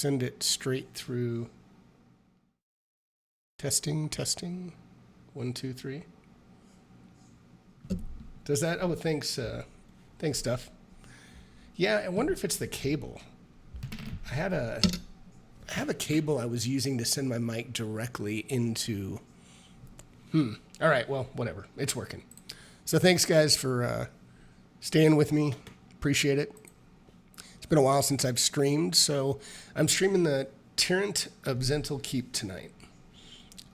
send it straight through. Testing. 1, 2, 3. Does that? Oh, thanks. Thanks, Stuff. Yeah, I wonder if it's the cable. I have a cable I was using to send my mic directly into. All right. Well, whatever. It's working. So thanks, guys, for staying with me. Appreciate it. It's been a while since I've streamed, so I'm streaming the Tyrant of Zhentil Keep tonight.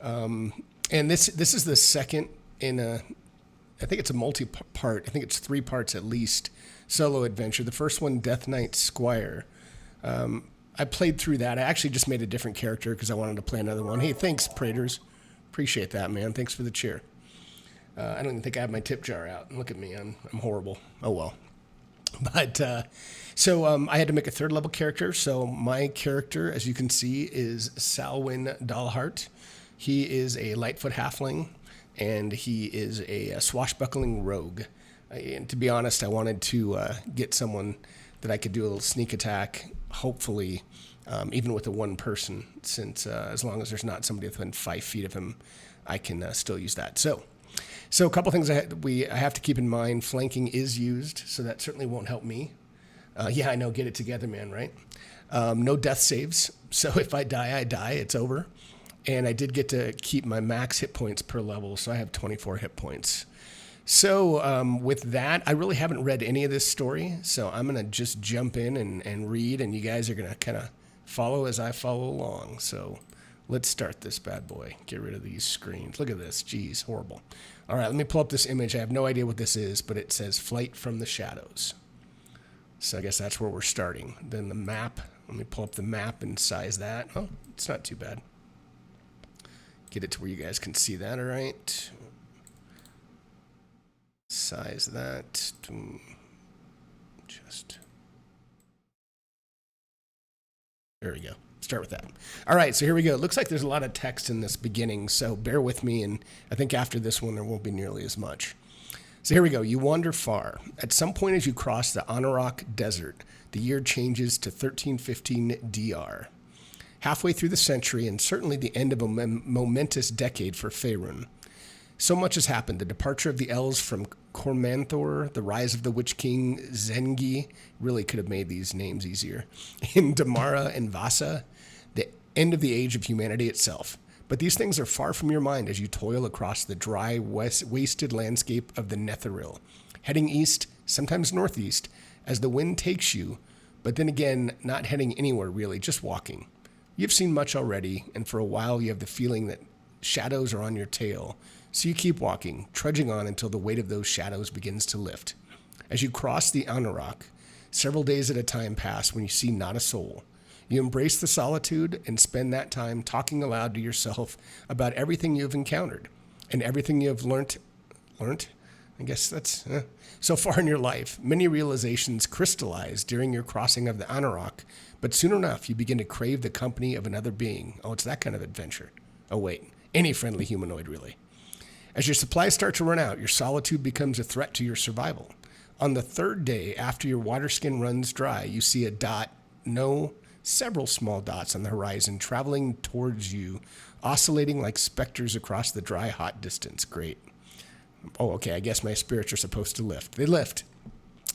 And this is the second in a, I think it's a multi-part, I think it's 3 parts at least, solo adventure. The first one, Death Knight Squire. I played through that. I actually just made a different character because I wanted to play another one. Hey, thanks, Praters. Appreciate that, man. Thanks for the cheer. I don't even think I have my tip jar out. Look at me. I'm horrible. Oh, well. But so I had to make a 3rd level character. So my character, as you can see, is Salwyn Dalhart. He is a Lightfoot halfling, and he is a swashbuckling rogue. And to be honest, I wanted to get someone that I could do a little sneak attack, hopefully, even with a 1 person, since as long as there's not somebody within 5 feet of him, I can still use that. So a couple things I have to keep in mind. Flanking is used, so that certainly won't help me. Yeah, I know, get it together, man, right? No death saves, so if I die, I die. It's over. And I did get to keep my max hit points per level, so I have 24 hit points. So with that, I really haven't read any of this story, so I'm going to just jump in and read, and you guys are going to kind of follow as I follow along. So let's start this bad boy. Get rid of these screens. Look at this. Jeez, horrible. All right, let me pull up this image. I have no idea what this is, but it says Flight from the Shadows. So I guess that's where we're starting. Then the map. Let me pull up the map and size that. Oh, it's not too bad. Get it to where you guys can see that, all right? Size that to just... There we go. Start with that. All right, so here we go. It looks like there's a lot of text in this beginning, so bear with me, and I think after this one there won't be nearly as much. So here we go. You wander far. At some point as you cross the Anauroch Desert, the year changes to 1315 DR. Halfway through the century, and certainly the end of a momentous decade for Faerun. So much has happened. The departure of the elves from Cormanthor, the rise of the Witch King Zengi, really could have made these names easier, in Damara and Vasa, the end of the age of humanity itself. But these things are far from your mind as you toil across the dry, wasted landscape of the Netheril, heading east, sometimes northeast, as the wind takes you, but then again, not heading anywhere really, just walking. You've seen much already, and for a while you have the feeling that shadows are on your tail. So you keep walking, trudging on until the weight of those shadows begins to lift. As you cross the Anauroch, several days at a time pass when you see not a soul. You embrace the solitude and spend that time talking aloud to yourself about everything you have encountered and everything you have learnt? I guess that's so far in your life. Many realizations crystallize during your crossing of the Anauroch, but soon enough you begin to crave the company of another being. Oh, it's that kind of adventure. Oh, wait. Any friendly humanoid, really. As your supplies start to run out, your solitude becomes a threat to your survival. On the 3rd day after your water skin runs dry, you see a dot, no, several small dots on the horizon traveling towards you, oscillating like specters across the dry, hot distance. Great. Oh, okay, I guess my spirits are supposed to lift. They lift.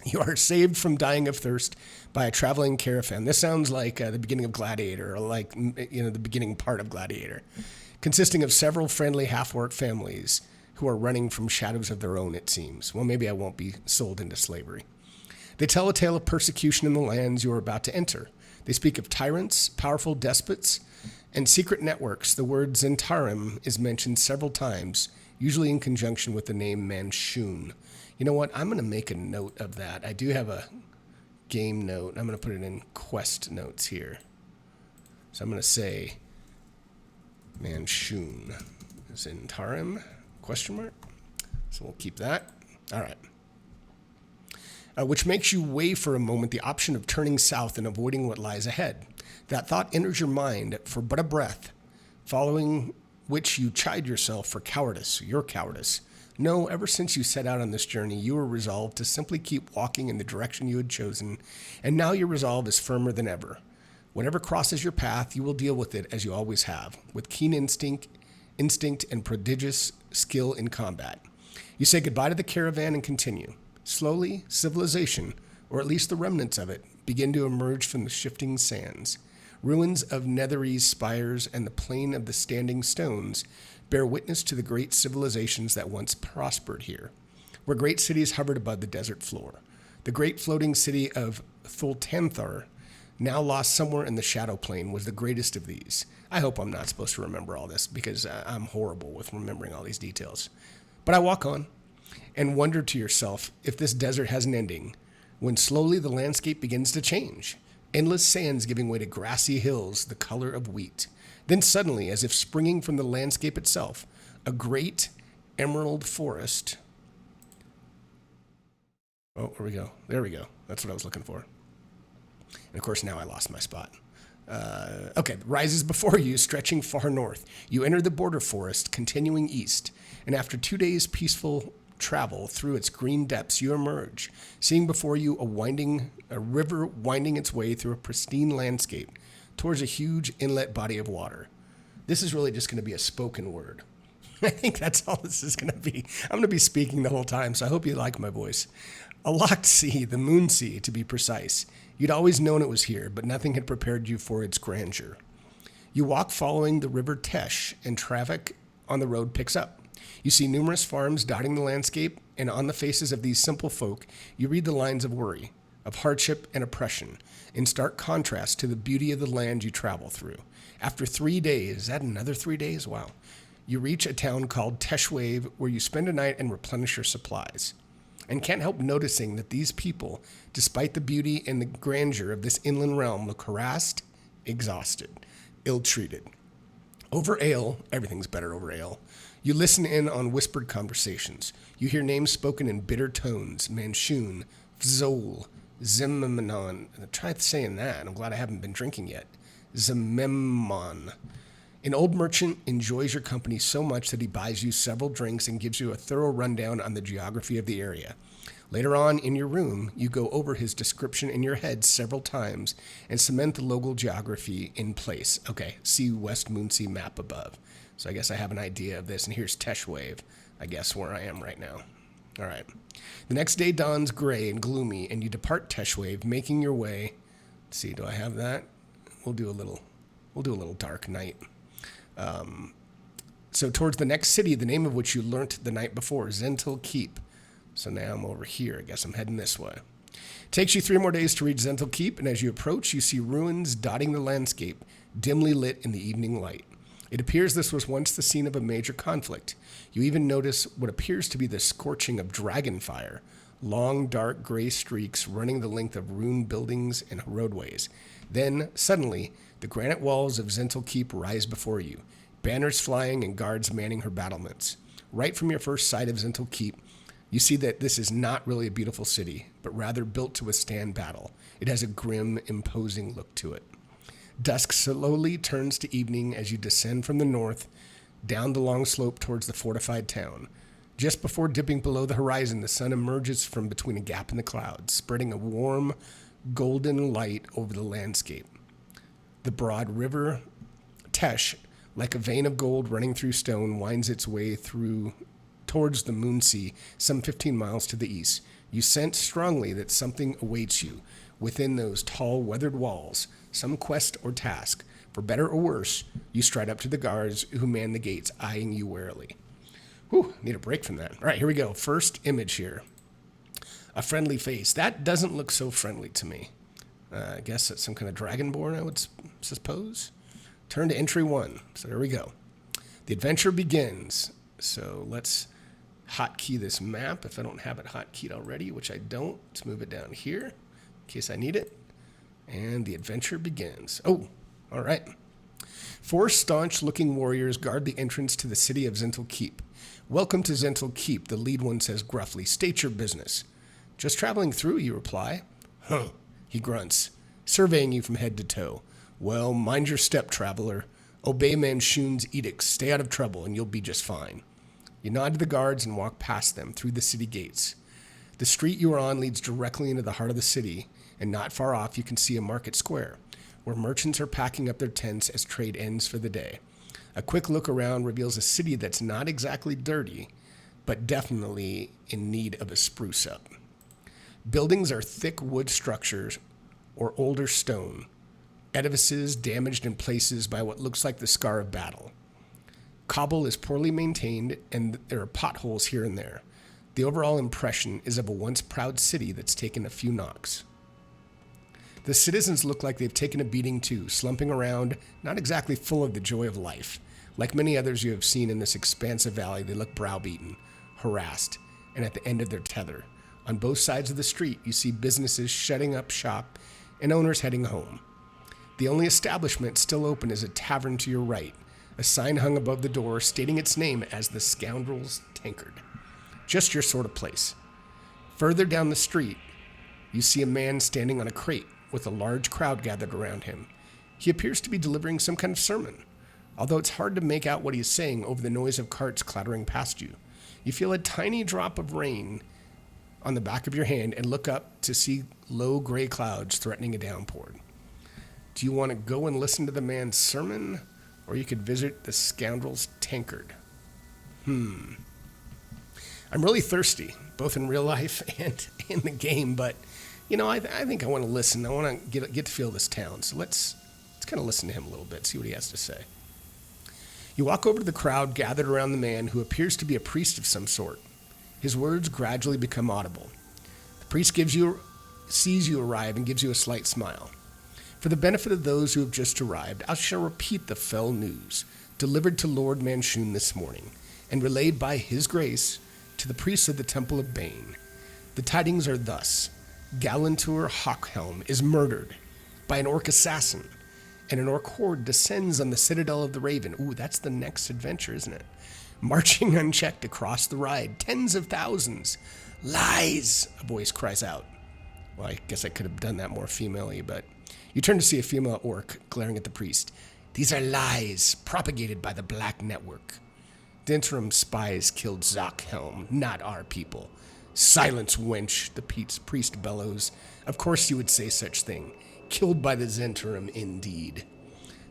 You are saved from dying of thirst by a traveling caravan. This sounds like the beginning of Gladiator, or like, the beginning part of Gladiator, consisting of several friendly half-orc families who are running from shadows of their own, it seems. Well, maybe I won't be sold into slavery. They tell a tale of persecution in the lands you are about to enter. They speak of tyrants, powerful despots, and secret networks. The word Zentarim is mentioned several times, usually in conjunction with the name Manchun. You know what? I'm going to make a note of that. I do have a game note. I'm going to put it in quest notes here. So I'm going to say Manchun. Zentarim, question mark. So we'll keep that. All right. Which makes you weigh for a moment the option of turning south and avoiding what lies ahead. That thought enters your mind for but a breath, following which you chide yourself for cowardice, your cowardice. No, ever since you set out on this journey, you were resolved to simply keep walking in the direction you had chosen, and now your resolve is firmer than ever. Whatever crosses your path, you will deal with it as you always have, with keen instinct and prodigious skill in combat. You say goodbye to the caravan and continue. Slowly, civilization, or at least the remnants of it, begin to emerge from the shifting sands. Ruins of Netherese spires and the plain of the standing stones bear witness to the great civilizations that once prospered here, where great cities hovered above the desert floor. The great floating city of Thultanthar, now lost somewhere in the shadow plane, was the greatest of these. I hope I'm not supposed to remember all this because I'm horrible with remembering all these details. But I walk on and wonder to yourself if this desert has an ending, when slowly the landscape begins to change, endless sands giving way to grassy hills the color of wheat. Then suddenly, as if springing from the landscape itself, a great emerald forest. Oh, here we go. There we go. That's what I was looking for. And of course, now I lost my spot. Okay, rises before you, stretching far north. You enter the border forest, continuing east, and after 2 days' peaceful travel through its green depths, you emerge, seeing before you a river winding its way through a pristine landscape towards a huge inlet body of water. This is really just going to be a spoken word. I think that's all this is going to be. I'm going to be speaking the whole time, so I hope you like my voice. A locked sea, the Moon Sea, to be precise. You'd always known it was here, but nothing had prepared you for its grandeur. You walk following the river Tesh, and traffic on the road picks up. You see numerous farms dotting the landscape, and on the faces of these simple folk, you read the lines of worry, of hardship and oppression, in stark contrast to the beauty of the land you travel through. After 3 days, is that another 3 days? Wow. You reach a town called Teshwave, where you spend a night and replenish your supplies. And can't help noticing that these people, despite the beauty and the grandeur of this inland realm, look harassed, exhausted, ill-treated. Over ale, everything's better over ale, you listen in on whispered conversations. You hear names spoken in bitter tones: Manchun, Vzol, Zimmenon. Try saying that. I'm glad I haven't been drinking yet. Zememon. An old merchant enjoys your company so much that he buys you several drinks and gives you a thorough rundown on the geography of the area. Later on, in your room, you go over his description in your head several times and cement the local geography in place. Okay, see West Moonsea map above. So I guess I have an idea of this, and here's Teshwave, I guess, where I am right now. All right. The next day dawns gray and gloomy, and you depart Teshwave, making your way. Let's see, do I have that? We'll do a little dark night. So towards the next city, the name of which you learnt the night before, Zhentil Keep. So now I'm over here. I guess I'm heading this way. Takes you 3 more days to reach Zhentil Keep, and as you approach, you see ruins dotting the landscape, dimly lit in the evening light. It appears this was once the scene of a major conflict. You even notice what appears to be the scorching of dragon fire, long, dark, gray streaks running the length of ruined buildings and roadways. Then, suddenly, the granite walls of Zhentil Keep rise before you, banners flying and guards manning her battlements. Right from your first sight of Zhentil Keep, you see that this is not really a beautiful city, but rather built to withstand battle. It has a grim, imposing look to it. Dusk slowly turns to evening as you descend from the north, down the long slope towards the fortified town. Just before dipping below the horizon, the sun emerges from between a gap in the clouds, spreading a warm, golden light over the landscape. The broad river Tesh, like a vein of gold running through stone, winds its way through towards the Moon Sea, some 15 miles to the east. You sense strongly that something awaits you within those tall, weathered walls, some quest or task. For better or worse, you stride up to the guards who man the gates, eyeing you warily. Whew, need a break from that. All right, here we go. First image here. A friendly face. That doesn't look so friendly to me. I guess it's some kind of dragonborn, I would suppose. Turn to entry 1. So there we go. The adventure begins. So let's hotkey this map if I don't have it hotkeyed already, which I don't. Let's move it down here in case I need it. And the adventure begins. Oh, all right. 4 staunch-looking warriors guard the entrance to the city of Zhentil Keep. Welcome to Zhentil Keep, the lead one says gruffly. State your business. Just traveling through, you reply. Huh, he grunts, surveying you from head to toe. Well, mind your step, traveler. Obey Manchun's edicts. Stay out of trouble, and you'll be just fine. You nod to the guards and walk past them through the city gates. The street you are on leads directly into the heart of the city, and not far off you can see a market square. where merchants are packing up their tents as trade ends for the day. A quick look around reveals a city that's not exactly dirty, but definitely in need of a spruce up. Buildings are thick wood structures or older stone, edifices damaged in places by what looks like the scar of battle. Cobble is poorly maintained, and there are potholes here and there. The overall impression is of a once proud city that's taken a few knocks. The citizens look like they've taken a beating too, slumping around, not exactly full of the joy of life. Like many others you have seen in this expansive valley, they look browbeaten, harassed, and at the end of their tether. On both sides of the street, you see businesses shutting up shop and owners heading home. The only establishment still open is a tavern to your right, a sign hung above the door stating its name as the Scoundrel's Tankard. Just your sort of place. Further down the street, you see a man standing on a crate with a large crowd gathered around him. He appears to be delivering some kind of sermon, although it's hard to make out what he is saying over the noise of carts clattering past you. You feel a tiny drop of rain on the back of your hand and look up to see low gray clouds threatening a downpour. Do you want to go and listen to the man's sermon, or you could visit the Scoundrel's Tankard? I'm really thirsty, both in real life and in the game, but I think I want to listen. I want to get to feel this town. So let's kind of listen to him a little bit, see what he has to say. You walk over to the crowd gathered around the man who appears to be a priest of some sort. His words gradually become audible. The priest sees you arrive and gives you a slight smile. For the benefit of those who have just arrived, I shall repeat the fell news delivered to Lord Manchun this morning and relayed by his grace to the priests of the Temple of Bane. The tidings are thus. Galantur Hawkhelm is murdered by an orc assassin, and an orc horde descends on the Citadel of the Raven. Ooh, that's the next adventure, isn't it? Marching unchecked across the ride, tens of thousands. Lies, a voice cries out. Well, I guess I could have done that more female-y, but you turn to see a female orc glaring at the priest. These are lies propagated by the Black Network. The interim spies killed Zockhelm, not our people. Silence, wench, the priest bellows. Of course you would say such thing. Killed by the Zhentil, indeed.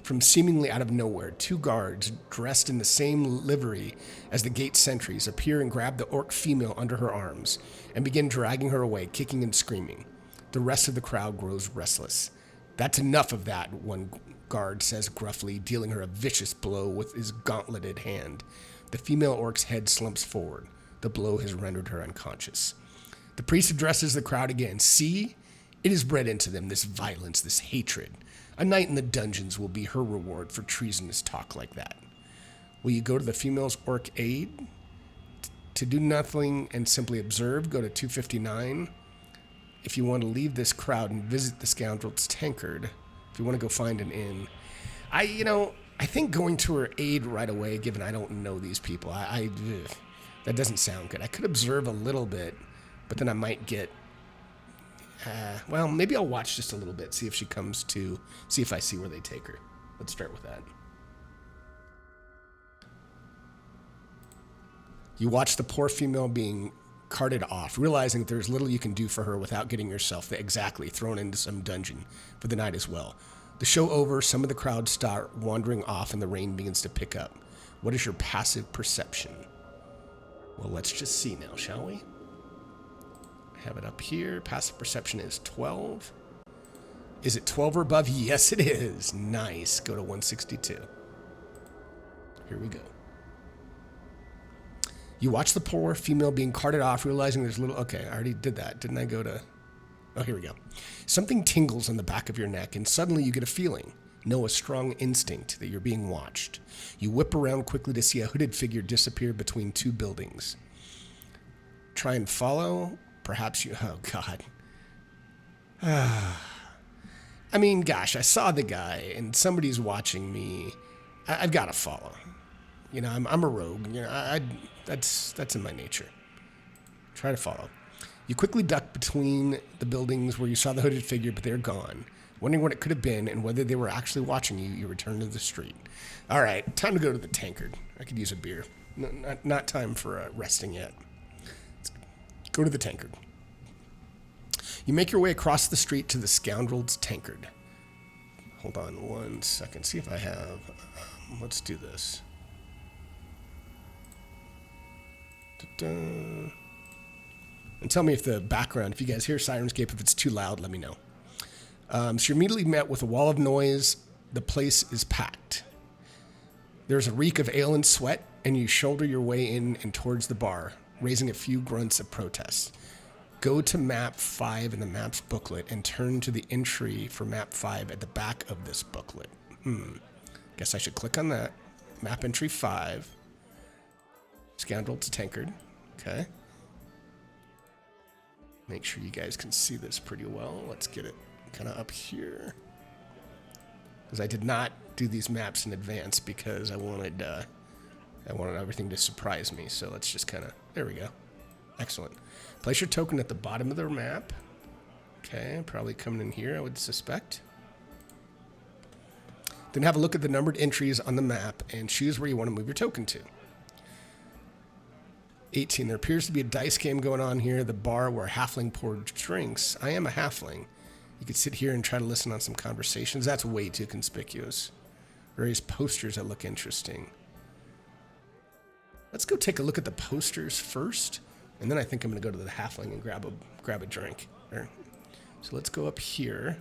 From seemingly out of nowhere, two guards, dressed in the same livery as the gate sentries, appear and grab the orc female under her arms and begin dragging her away, kicking and screaming. The rest of the crowd grows restless. That's enough of that, one guard says gruffly, dealing her a vicious blow with his gauntleted hand. The female orc's head slumps forward. The blow has rendered her unconscious. The priest addresses the crowd again. See? It is bred into them, this violence, this hatred. A night in the dungeons will be her reward for treasonous talk like that. Will you go to the female's orc aid? To do nothing and simply observe, go to 259. If you want to leave this crowd and visit the Scoundrel's Tankard, if you want to go find an inn. I think going to her aid right away, given I don't know these people, that doesn't sound good. I could observe a little bit, but then I might get, maybe I'll watch just a little bit, see if she comes to, see if I see where they take her. Let's start with that. You watch the poor female being carted off, realizing that there's little you can do for her without getting yourself thrown into some dungeon for the night as well. The show over, some of the crowd start wandering off and the rain begins to pick up. What is your passive perception? Well, let's just see now, shall we? I have it up here. Passive perception is 12. Is it 12 or above? Yes, it is. Nice. Go to 162. Here we go. You watch the poor female being carted off, realizing there's little... Okay, I already did that. Didn't I go to... Oh, here we go. Something tingles on the back of your neck, and suddenly you get a feeling. No, a strong instinct that you're being watched. You whip around quickly to see a hooded figure disappear between two buildings. Try and follow? Perhaps you... Oh, God. I mean, gosh, I saw the guy, and somebody's watching me. I've got to follow. I'm a rogue. That's in my nature. Try to follow. You quickly duck between the buildings where you saw the hooded figure, but they're gone. Wondering what it could have been and whether they were actually watching you, you return to the street. All right, time to go to the tankard. I could use a beer. No, not time for resting yet. Let's go to the tankard. You make your way across the street to the Scoundrel's Tankard. Hold on 1 second. See if I have. Let's do this. Da-da. And tell me if the background, if you guys hear Sirenscape, if it's too loud, let me know. So you're immediately met with a wall of noise. The place is packed. There's a reek of ale and sweat, and you shoulder your way in and towards the bar, raising a few grunts of protest. Go to map 5 in the map's booklet and turn to the entry for map 5 at the back of this booklet. Guess I should click on that. Map entry 5. Scoundrel to Tankard. Okay. Make sure you guys can see this pretty well. Let's get it kind of up here. Because I did not do these maps in advance because I wanted everything to surprise me. So let's just kind of, there we go. Excellent. Place your token at the bottom of the map. Okay, probably coming in here, I would suspect. Then have a look at the numbered entries on the map and choose where you want to move your token to. 18. There appears to be a dice game going on here. The bar where a halfling poured drinks. I am a halfling. You could sit here and try to listen on some conversations. That's way too conspicuous. Various posters that look interesting. Let's go take a look at the posters first. And then I think I'm going to go to the halfling and grab a drink. So let's go up here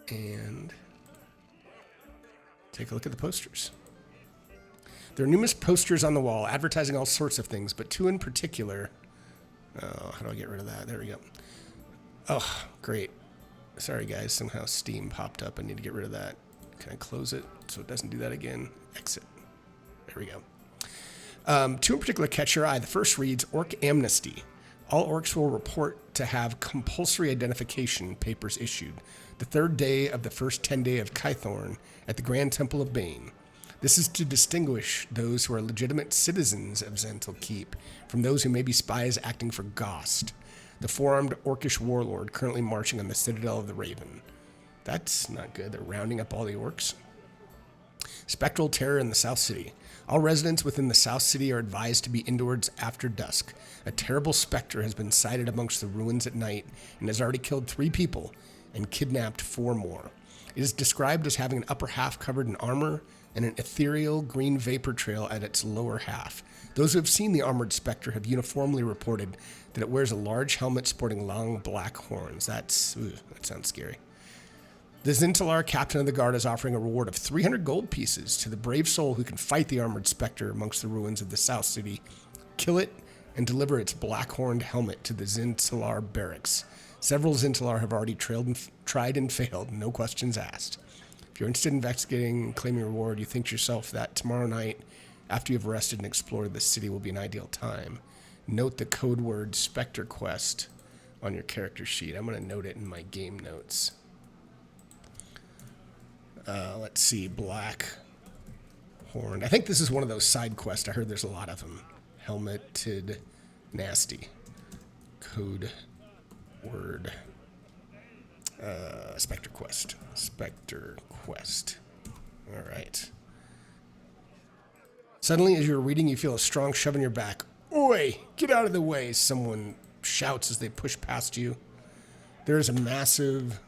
and take a look at the posters. There are numerous posters on the wall advertising all sorts of things, but two in particular. Oh, how do I get rid of that? There we go. Oh, great. Sorry, guys. Somehow Steam popped up. I need to get rid of that. Can I close it so it doesn't do that again? Exit. There we go. Two in particular catch your eye. The first reads, Orc Amnesty. All orcs will report to have compulsory identification papers issued the third day of the first 10 day of Kythorn at the Grand Temple of Bane. This is to distinguish those who are legitimate citizens of Zhentil Keep from those who may be spies acting for Gost, the four-armed orcish warlord currently marching on the Citadel of the Raven. That's not good. They're rounding up all the orcs. Spectral terror in the South City. All residents within the South City are advised to be indoors after dusk. A terrible specter has been sighted amongst the ruins at night and has already killed 3 people and kidnapped 4 more. It is described as having an upper half covered in armor and an ethereal green vapor trail at its lower half. Those who have seen the armored specter have uniformly reported that it wears a large helmet sporting long black horns. That sounds scary. The Zhentil captain of the guard is offering a reward of 300 gold pieces to the brave soul who can fight the armored specter amongst the ruins of the South City, kill it, and deliver its black-horned helmet to the Zhentil barracks. Several Zhentil have already tried and failed, no questions asked. If you're interested in investigating and claiming reward, you think to yourself that tomorrow night, after you've rested and explored the city, will be an ideal time. Note the code word Spectre Quest on your character sheet. I'm going to note it in my game notes. Let's see, Black Horn. I think this is one of those side quests. I heard there's a lot of them. Helmeted Nasty. Code word. Spectre Quest. Spectre Quest. All right. Suddenly, as you're reading, you feel a strong shove in your back. Oi! Get out of the way! Someone shouts as they push past you. There's a massive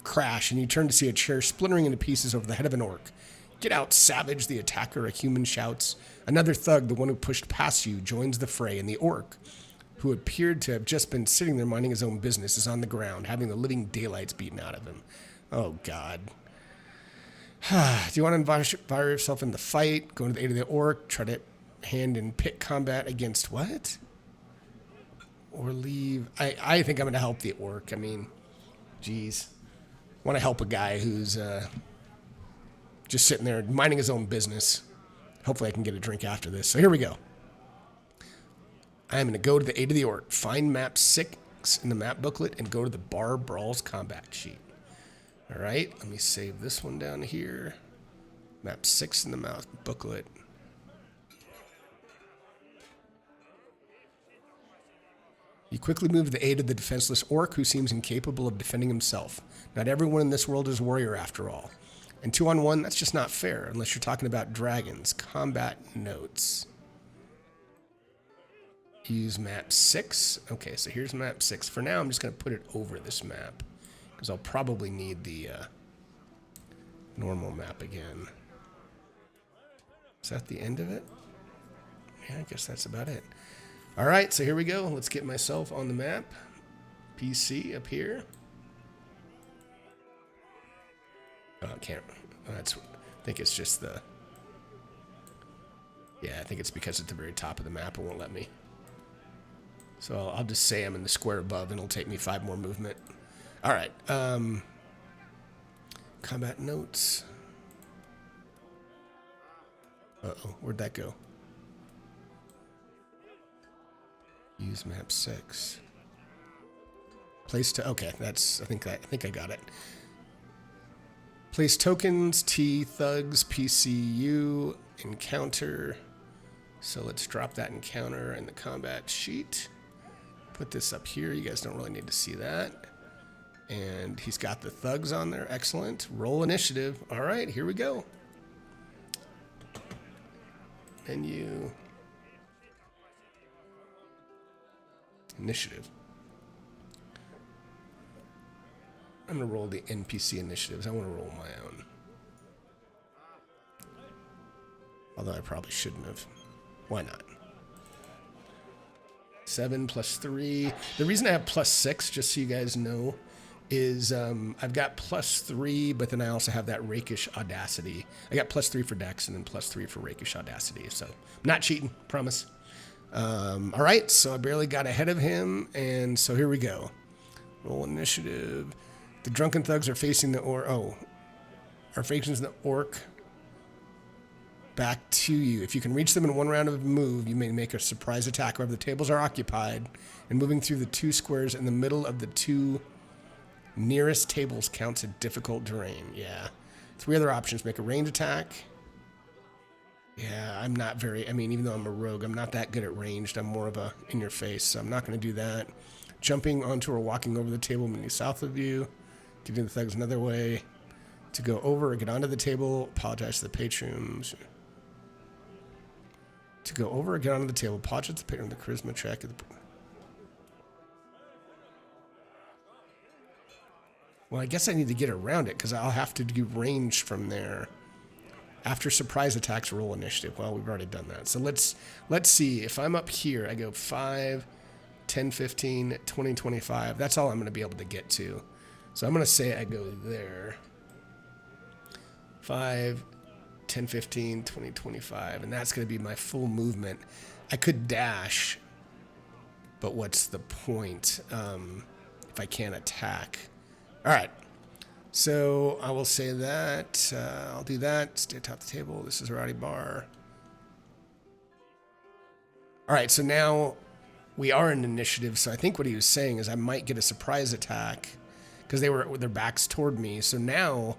crash, and you turn to see a chair splintering into pieces over the head of an orc. Get out, savage, the attacker, a human shouts. Another thug, the one who pushed past you, joins the fray, and the orc, who appeared to have just been sitting there minding his own business, is on the ground, having the living daylights beaten out of him. Oh, God. Do you want to involve yourself in the fight, go to the aid of the orc, try to hand in pit combat against what? Or leave? I think I'm going to help the orc. I mean, geez. Want to help a guy who's just sitting there minding his own business. Hopefully I can get a drink after this. So here we go. I'm going to go to the aid of the orc, find map 6 in the map booklet, and go to the bar brawls combat sheet. All right, let me save this one down here. Map 6 in the map booklet. You quickly move to the aid of the defenseless orc who seems incapable of defending himself. Not everyone in this world is a warrior after all. And 2-on-1, that's just not fair unless you're talking about dragons. Combat notes. Use map 6. Okay, so here's map 6. For now, I'm just going to put it over this map. because I'll probably need the normal map again. Is that the end of it? Yeah, I guess that's about it. All right, so here we go. Let's get myself on the map. PC up here. Oh, I can't. Oh, I think it's just the... Yeah, I think it's because at the very top of the map it won't let me. So I'll just say I'm in the square above and it'll take me 5 more movement. All right. Combat notes. Uh-oh, where'd that go? Use map 6. Place to... Okay, that's... I think I got it. Place tokens, T, thugs, PCU, encounter. So let's drop that encounter in the combat sheet. Put this up here. You guys don't really need to see that. And he's got the thugs on there. Excellent. Roll initiative. All right, here we go. Menu. Initiative. I'm going to roll the NPC initiatives. I want to roll my own. Although I probably shouldn't have. Why not? 7 plus 3. The reason I have plus 6, just so you guys know, is I've got plus 3, but then I also have that rakish audacity. I got plus 3 for Dex and then plus 3 for rakish audacity. So I'm not cheating, promise. All right, so I barely got ahead of him, and so here we go. Roll initiative. The drunken thugs are facing the are facing the orc back to you. If you can reach them in one round of a move, you may make a surprise attack wherever the tables are occupied, and moving through the 2 squares in the middle of the 2 nearest tables counts a difficult terrain. Yeah. 3 other options. Make a ranged attack. Yeah, I'm not very... I mean, even though I'm a rogue, I'm not that good at ranged. I'm more of a in-your-face, so I'm not going to do that. Jumping onto or walking over the table moving south of you. Giving the thugs another way to go over or get onto the table. Apologize to the patrons. To go over or get onto the table. Apologize to the patron. The charisma check. Well, I guess I need to get around it because I'll have to do range from there. After surprise attacks, roll initiative. Well, we've already done that. So let's see. If I'm up here, I go 5, 10, 15, 20, 25. That's all I'm going to be able to get to. So I'm going to say I go there. 5, 10, 15, 20, 25. And that's going to be my full movement. I could dash, but what's the point if I can't attack? All right. So I will say that. I'll do that. Stay atop the table. This is a rowdy bar. All right. So now we are in initiative. So I think what he was saying is I might get a surprise attack because they were with their backs toward me. So now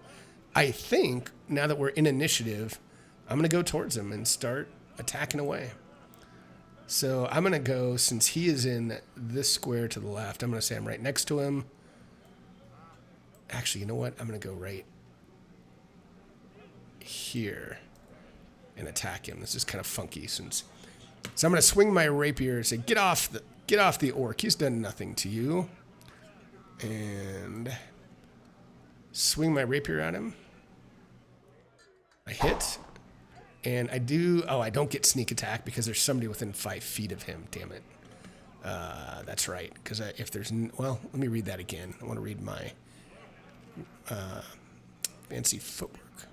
I think now that we're in initiative, I'm going to go towards him and start attacking away. So I'm going to go, since he is in this square to the left, I'm going to say I'm right next to him. Actually, you know what? I'm going to go right here and attack him. This is kind of funky since... So I'm going to swing my rapier and say, get off the orc. He's done nothing to you. And swing my rapier at him. I hit. And I do... Oh, I don't get sneak attack because there's somebody within 5 feet of him. Damn it. That's right. Because if there's... Well, let me read that again. I want to read my... fancy footwork.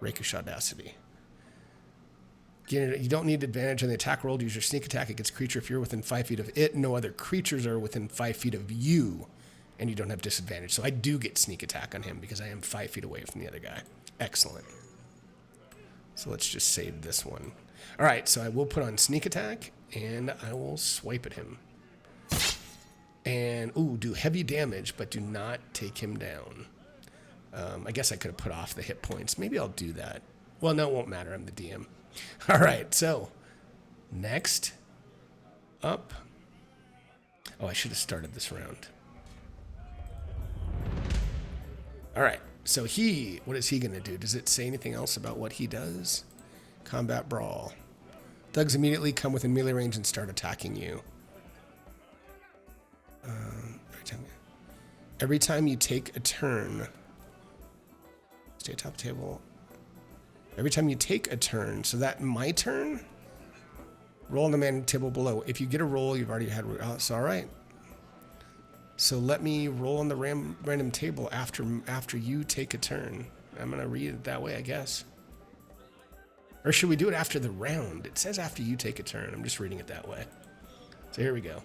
Rakish audacity. Again, you don't need advantage on the attack roll to use your sneak attack against creature if you're within 5 feet of it. No other creatures are within 5 feet of you, and you don't have disadvantage. So I do get sneak attack on him because I am 5 feet away from the other guy. Excellent. So let's just save this one. All right, so I will put on sneak attack, and I will swipe at him. And, ooh, do heavy damage, but do not take him down. I guess I could have put off the hit points. Maybe I'll do that. Well, no, it won't matter. I'm the DM. All right, so next up. Oh, I should have started this round. All right, so what is he going to do? Does it say anything else about what he does? Combat brawl. Thugs immediately come within melee range and start attacking you. Every time you take a turn, stay atop the table. Every time you take a turn, so that my turn, roll on the man table below. If you get a roll, you've already had. Oh, it's all right. So let me roll on the random table after you take a turn. I'm gonna read it that way, I guess. Or should we do it after the round? It says after you take a turn. I'm just reading it that way. So here we go.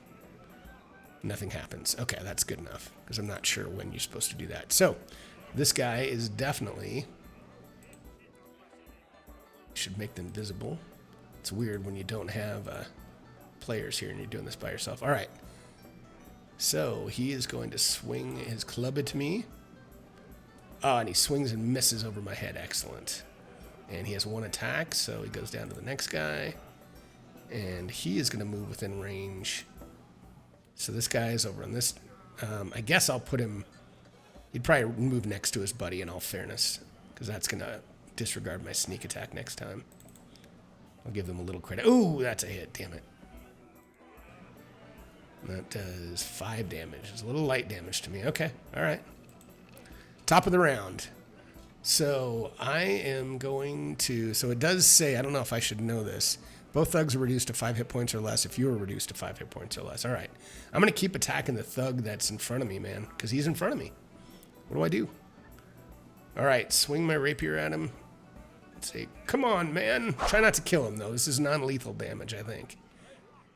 Nothing happens. Okay, that's good enough because I'm not sure when you're supposed to do that. So this guy is definitely. Should make them visible. It's weird when you don't have players here and you're doing this by yourself. All right. So he is going to swing his club at me. Oh, and he swings and misses over my head. Excellent. And he has one attack, so he goes down to the next guy. And he is going to move within range. So this guy is over on this. I guess I'll put him. He'd probably move next to his buddy in all fairness, because that's going to disregard my sneak attack next time. I'll give them a little credit. Ooh, that's a hit. Damn it. That does 5 damage. It's a little light damage to me. Okay. All right. Top of the round. So I am going to... So it does say... I don't know if I should know this. Both thugs are reduced to 5 hit points or less if you are reduced to 5 hit points or less. All right. I'm going to keep attacking the thug that's in front of me, man, because he's in front of me. What do I do? All right. Swing my rapier at him. Say, come on, man. Try not to kill him, though. This is non-lethal damage, I think.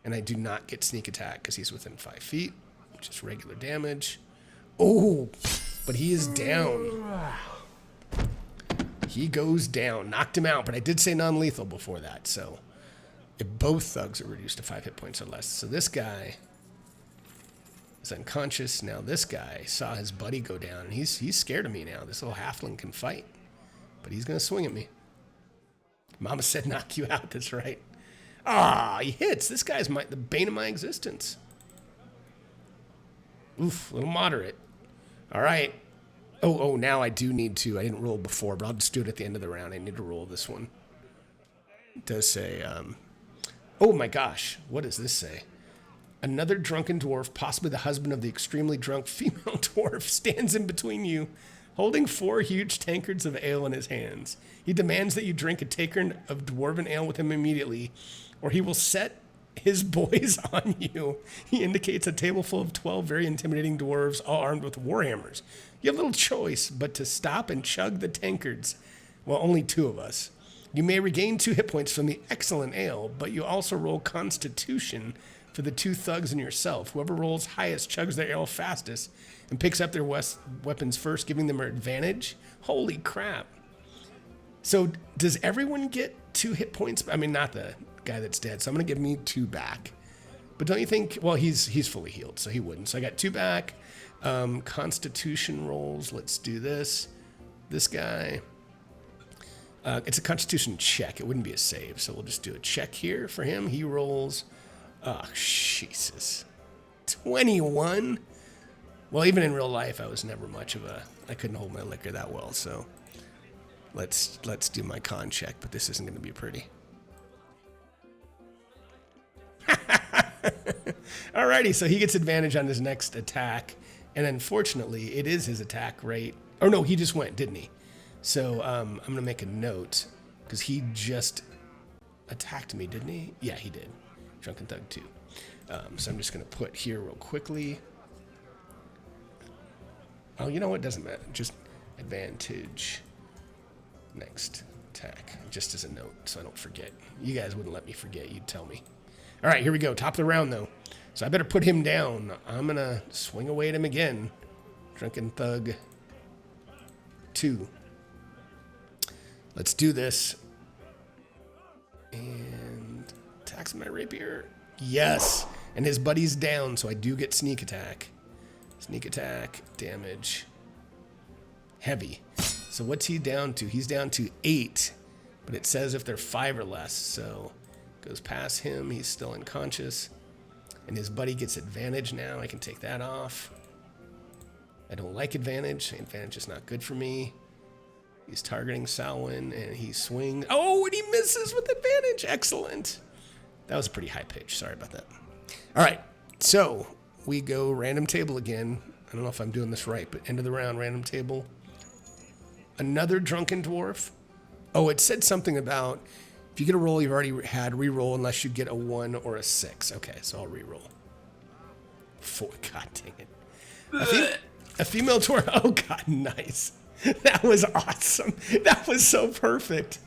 And I do not get sneak attack because he's within 5 feet. Just regular damage. Oh, but he is down. He goes down. Knocked him out, but I did say non-lethal before that. So if both thugs are reduced to 5 hit points or less. So this guy is unconscious. Now this guy saw his buddy go down, and he's scared of me now. This little halfling can fight, but he's going to swing at me. Mama said knock you out. That's right. Ah, he hits. This guy's the bane of my existence. Oof, a little moderate. All right. Oh, now I do need to. I didn't roll before, but I'll just do it at the end of the round. I need to roll this one. It does say, oh my gosh, what does this say? Another drunken dwarf, possibly the husband of the extremely drunk female dwarf, stands in between you, holding 4 huge tankards of ale in his hands. He demands that you drink a tankard of dwarven ale with him immediately, or he will set his boys on you. He indicates a table full of 12 very intimidating dwarves, all armed with warhammers. You have little choice but to stop and chug the tankards. Well, only 2 of us. You may regain 2 hit points from the excellent ale, but you also roll Constitution for the 2 thugs and yourself. Whoever rolls highest chugs their ale fastest and picks up their weapons first, giving them an advantage. Holy crap. So does everyone get 2 hit points? I mean, not the guy that's dead. So I'm going to give me 2 back. But don't you think, well, he's fully healed, so he wouldn't. So I got 2 back. Constitution rolls. Let's do this. This guy. It's a Constitution check. It wouldn't be a save. So we'll just do a check here for him. He rolls. Oh, Jesus. 21? Well, even in real life, I was never much of I couldn't hold my liquor that well, so let's do my con check, but this isn't going to be pretty. Alrighty, so he gets advantage on his next attack, and unfortunately, it is his attack rate. Oh, no, he just went, didn't he? So I'm going to make a note, because he just attacked me, didn't he? Yeah, he did. Drunken Thug 2. So I'm just going to put here real quickly. Oh, you know what? Doesn't matter. Just advantage. Next attack. Just as a note, so I don't forget. You guys wouldn't let me forget. You'd tell me. All right, here we go. Top of the round, though. So I better put him down. I'm going to swing away at him again. Drunken Thug 2. Let's do this. And attacks my rapier. Yes. And his buddy's down, so I do get sneak attack. Sneak attack, damage, heavy. So what's he down to? He's down to 8, but it says if they're 5 or less. So goes past him. He's still unconscious. And his buddy gets advantage now. I can take that off. I don't like advantage. Advantage is not good for me. He's targeting Salwin, and he swings. Oh, and he misses with advantage. Excellent. That was a pretty high pitch. Sorry about that. All right, so we go random table again. don't know if I'm doing this right, but end of the round, random table. Another drunken dwarf. Oh, it said something about if you get a roll you've already had, re-roll unless you get a 1 or a 6. Okay, so I'll re-roll. 4. God dang it. A female dwarf. Oh, God, nice. That was awesome. That was so perfect.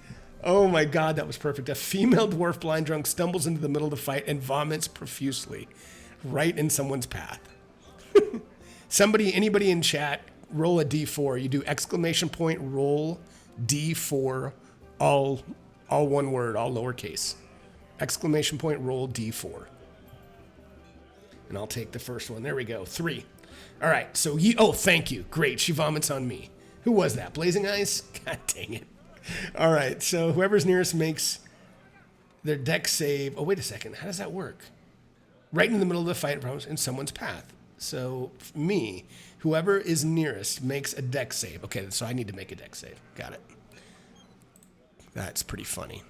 Oh, my God, that was perfect. A female dwarf blind drunk stumbles into the middle of the fight and vomits profusely right in someone's path. Anybody in chat, roll a D4. You do exclamation point, roll D4, all one word, all lowercase. Exclamation point, roll D4. And I'll take the first one. There we go. 3. All right. So thank you. Great. She vomits on me. Who was that? Blazing Eyes? God dang it. All right. So whoever's nearest makes their dex save. Oh, wait a second. How does that work? Right in the middle of the fight in someone's path. So me, whoever is nearest makes a dex save. Okay, so I need to make a dex save. Got it. That's pretty funny.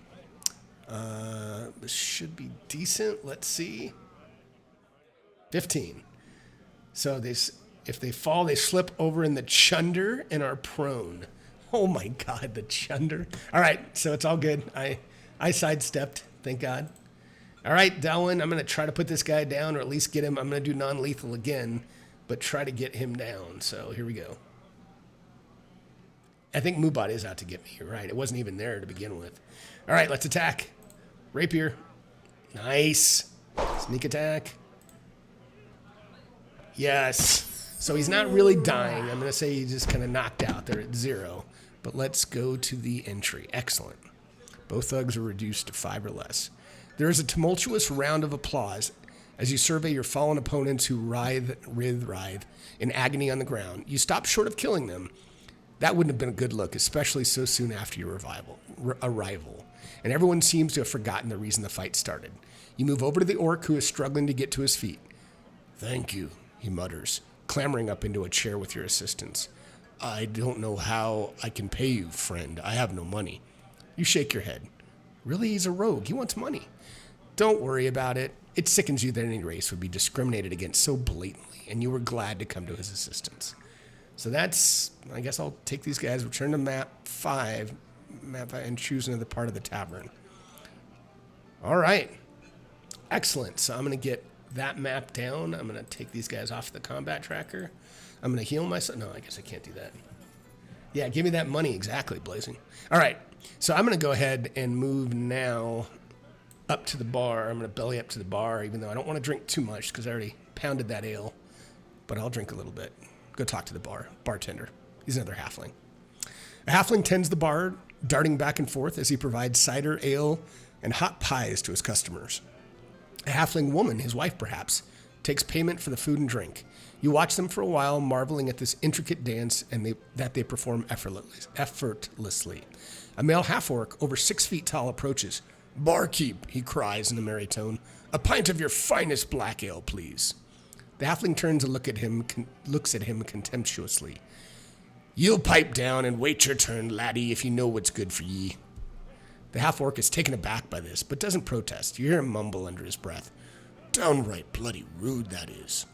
This should be decent. Let's see. 15. So if they fall, they slip over in the chunder and are prone. Oh my God, the chunder. All right, so it's all good. I sidestepped, thank God. All right, Dalwin, I'm going to try to put this guy down, or at least get him. I'm going to do non-lethal again, but try to get him down. So here we go. I think Mubot is out to get me. You're right. It wasn't even there to begin with. All right, let's attack. Rapier. Nice. Sneak attack. Yes. So he's not really dying. I'm going to say he's just kind of knocked out. They're at 0. But let's go to the entry. Excellent. Both thugs are reduced to 5 or less. There is a tumultuous round of applause as you survey your fallen opponents who writhe in agony on the ground. You stop short of killing them. That wouldn't have been a good look, especially so soon after your arrival. And everyone seems to have forgotten the reason the fight started. You move over to the orc who is struggling to get to his feet. Thank you, he mutters, clambering up into a chair with your assistance. I don't know how I can pay you, friend. I have no money. You shake your head. Really, he's a rogue. He wants money. Don't worry about it. It sickens you that any race would be discriminated against so blatantly, and you were glad to come to his assistance. So that's, I guess I'll take these guys, return to map 5, and choose another part of the tavern. All right. Excellent. So I'm going to get that map down. I'm going to take these guys off the combat tracker. I'm going to heal myself. No, I guess I can't do that. Yeah, give me that money. Exactly, Blazing. All right. So I'm going to go ahead and move now up to the bar. I'm going to belly up to the bar, even though I don't want to drink too much because I already pounded that ale. But I'll drink a little bit. Go talk to the bartender. He's another halfling. A halfling tends the bar, darting back and forth as he provides cider, ale, and hot pies to his customers. A halfling woman, his wife perhaps, takes payment for the food and drink. You watch them for a while, marveling at this intricate dance that they perform effortlessly. A male half-orc, over 6 feet tall, approaches. Barkeep, he cries in a merry tone. A pint of your finest black ale, please. The halfling turns and looks at him contemptuously. You'll pipe down and wait your turn, laddie, if you know what's good for ye. The half-orc is taken aback by this, but doesn't protest. You hear him mumble under his breath. Downright bloody rude, that is.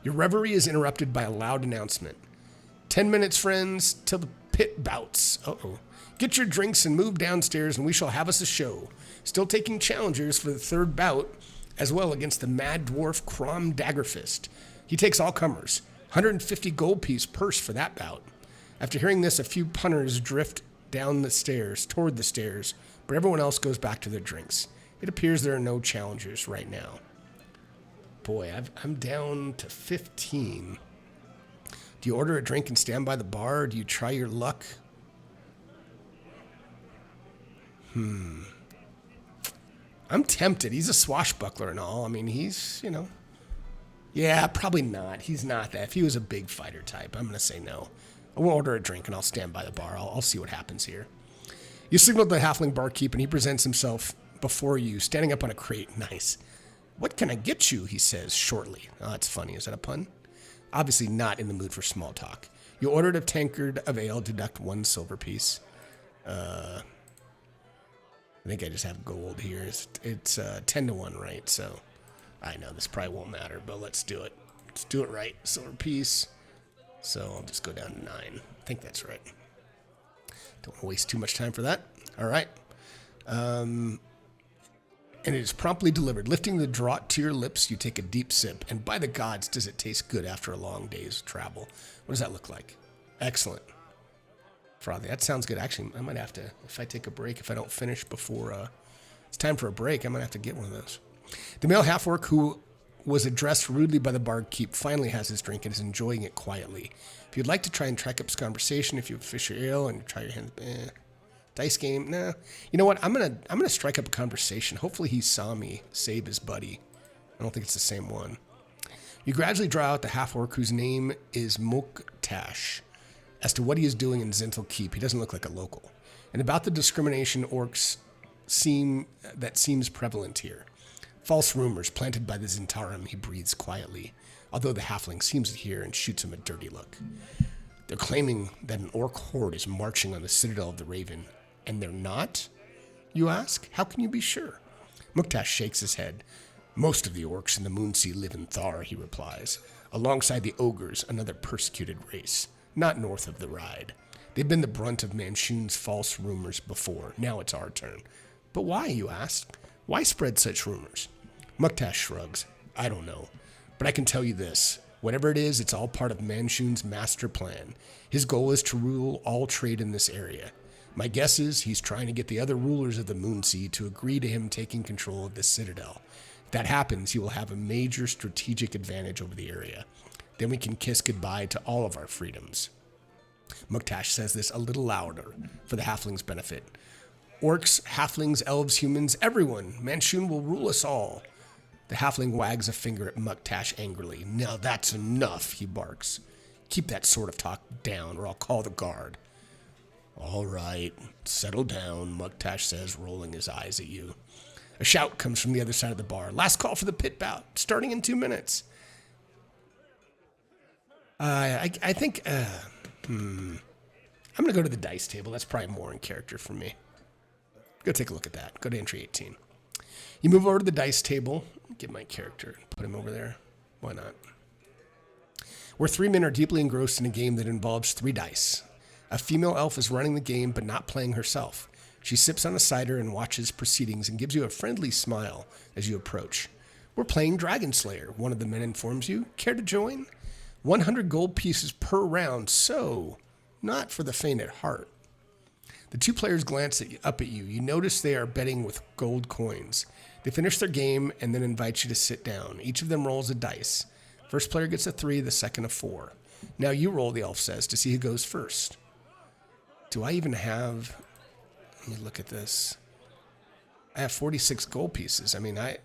Your reverie is interrupted by a loud announcement. 10 minutes, friends, till the pit bouts. Uh-oh. Get your drinks and move downstairs, and we shall have us a show. Still taking challengers for the 3rd bout, as well against the mad dwarf Crom Daggerfist. He takes all comers. 150 gold piece purse for that bout. After hearing this, a few punters drift down the stairs, toward the stairs, but everyone else goes back to their drinks. It appears there are no challengers right now. Boy, I'm down to 15. Do you order a drink and stand by the bar, or do you try your luck? I'm tempted. He's a swashbuckler and all. I mean, he's, Yeah, probably not. He's not that. If he was a big fighter type, I'm going to say no. I won't order a drink, and I'll stand by the bar. I'll see what happens here. You signal the halfling barkeep, and he presents himself before you, standing up on a crate. Nice. What can I get you, he says shortly. Oh, that's funny. Is that a pun? Obviously not in the mood for small talk. You ordered a tankard of ale, deduct 1 silver piece. I think I just have gold here. It's 10 to 1, right? So I know this probably won't matter, but let's do it. Let's do it right. Silver piece. So I'll just go down to 9. I think that's right. Don't want to waste too much time for that. All right. And it is promptly delivered. Lifting the draught to your lips, you take a deep sip. And by the gods, does it taste good after a long day's travel. What does that look like? Excellent. Frothy. That sounds good. Actually, I might have to, if I take a break, if I don't finish before it's time for a break, I might have to get one of those. The male half-orc who was addressed rudely by the barkeep finally has his drink and is enjoying it quietly. If you'd like to try and track up his conversation, if you fish your ale and try your hand, dice game, nah. You know what? I'm gonna strike up a conversation. Hopefully he saw me save his buddy. I don't think it's the same one. You gradually draw out the half-orc whose name is Moktash. As to what he is doing in Zhentil Keep, he doesn't look like a local. And about the discrimination orcs seems prevalent here. False rumors planted by the Zentarum, he breathes quietly, although the halfling seems to hear and shoots him a dirty look. They're claiming that an orc horde is marching on the citadel of the Raven, and they're not? You ask? How can you be sure? Muktash shakes his head. Most of the orcs in the Moonsea live in Thar, he replies, alongside the ogres, another persecuted race, not north of the Ride. They've been the brunt of Manshoon's false rumors before. Now it's our turn. But why, you ask? Why spread such rumors? Muktash shrugs. I don't know. But I can tell you this. Whatever it is, it's all part of Manshoon's master plan. His goal is to rule all trade in this area. My guess is he's trying to get the other rulers of the Moonsea to agree to him taking control of this citadel. If that happens, he will have a major strategic advantage over the area. Then we can kiss goodbye to all of our freedoms. Muktash says this a little louder for the halfling's benefit. Orcs, halflings, elves, humans, everyone. Manshoon will rule us all. The halfling wags a finger at Muktash angrily. Now that's enough, he barks. Keep that sort of talk down, or I'll call the guard. All right, settle down, Muktash says, rolling his eyes at you. A shout comes from the other side of the bar. Last call for the pit bout, starting in 2 minutes. I think, I'm going to go to the dice table. That's probably more in character for me. Go take a look at that. Go to entry 18. You move over to the dice table. Get my character. Put him over there. Why not? Where 3 men are deeply engrossed in a game that involves 3 dice. A female elf is running the game but not playing herself. She sips on a cider and watches proceedings and gives you a friendly smile as you approach. We're playing Dragon Slayer, one of the men informs you. Care to join? 100 gold pieces per round, so not for the faint at heart. The 2 players glance up at you. You notice they are betting with gold coins. They finish their game and then invite you to sit down. Each of them rolls a dice. First player gets a 3, the second a 4. Now you roll, the elf says, to see who goes first. Do I even have... Let me look at this. I have 46 gold pieces. I mean, I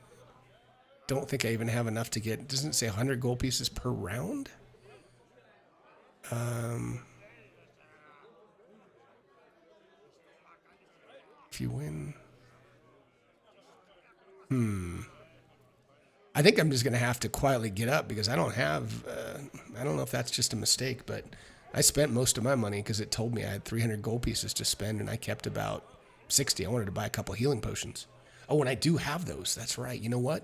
don't think I even have enough to get... Doesn't it say 100 gold pieces per round? If you win... I think I'm just going to have to quietly get up because I don't have... I don't know if that's just a mistake, but I spent most of my money because it told me I had 300 gold pieces to spend, and I kept about 60. I wanted to buy a couple healing potions. Oh, and I do have those. That's right. You know what?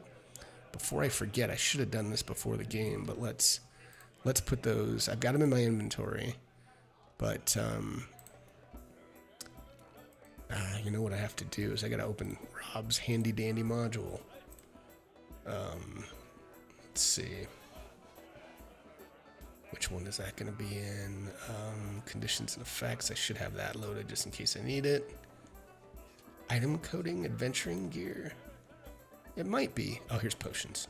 Before I forget, I should have done this before the game, but let's put those... I've got them in my inventory, but... you know what I have to do is I got to open Rob's handy dandy module. Let's see. Which one is that going to be in? Conditions and effects. I should have that loaded just in case I need it. Item coding, adventuring gear. It might be. Oh, here's potions.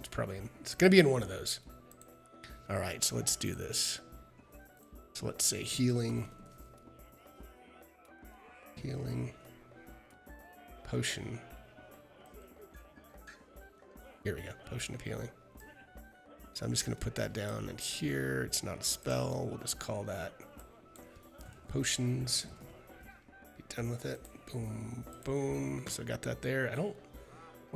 It's going to be in one of those. All right, so let's do this. So let's say healing. Potion. Here we go. Potion of healing. So I'm just going to put that down in here. It's not a spell. We'll just call that potions. Be done with it. Boom, boom. So I got that there. I wonder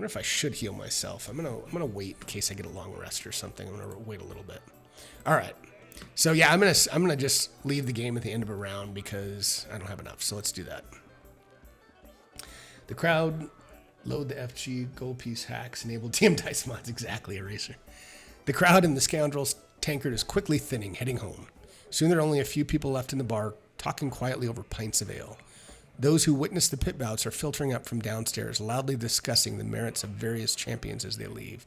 if I should heal myself. I'm gonna wait in case I get a long rest or something. I'm gonna wait a little bit. All right. So yeah, I'm gonna just leave the game at the end of a round because I don't have enough. So let's do that. The crowd, load the FG, gold piece hacks, enable TM dice mods. Exactly, Eraser. The crowd and the scoundrels tankard is quickly thinning, heading home. Soon there are only a few people left in the bar, talking quietly over pints of ale. Those who witness the pit bouts are filtering up from downstairs, loudly discussing the merits of various champions as they leave.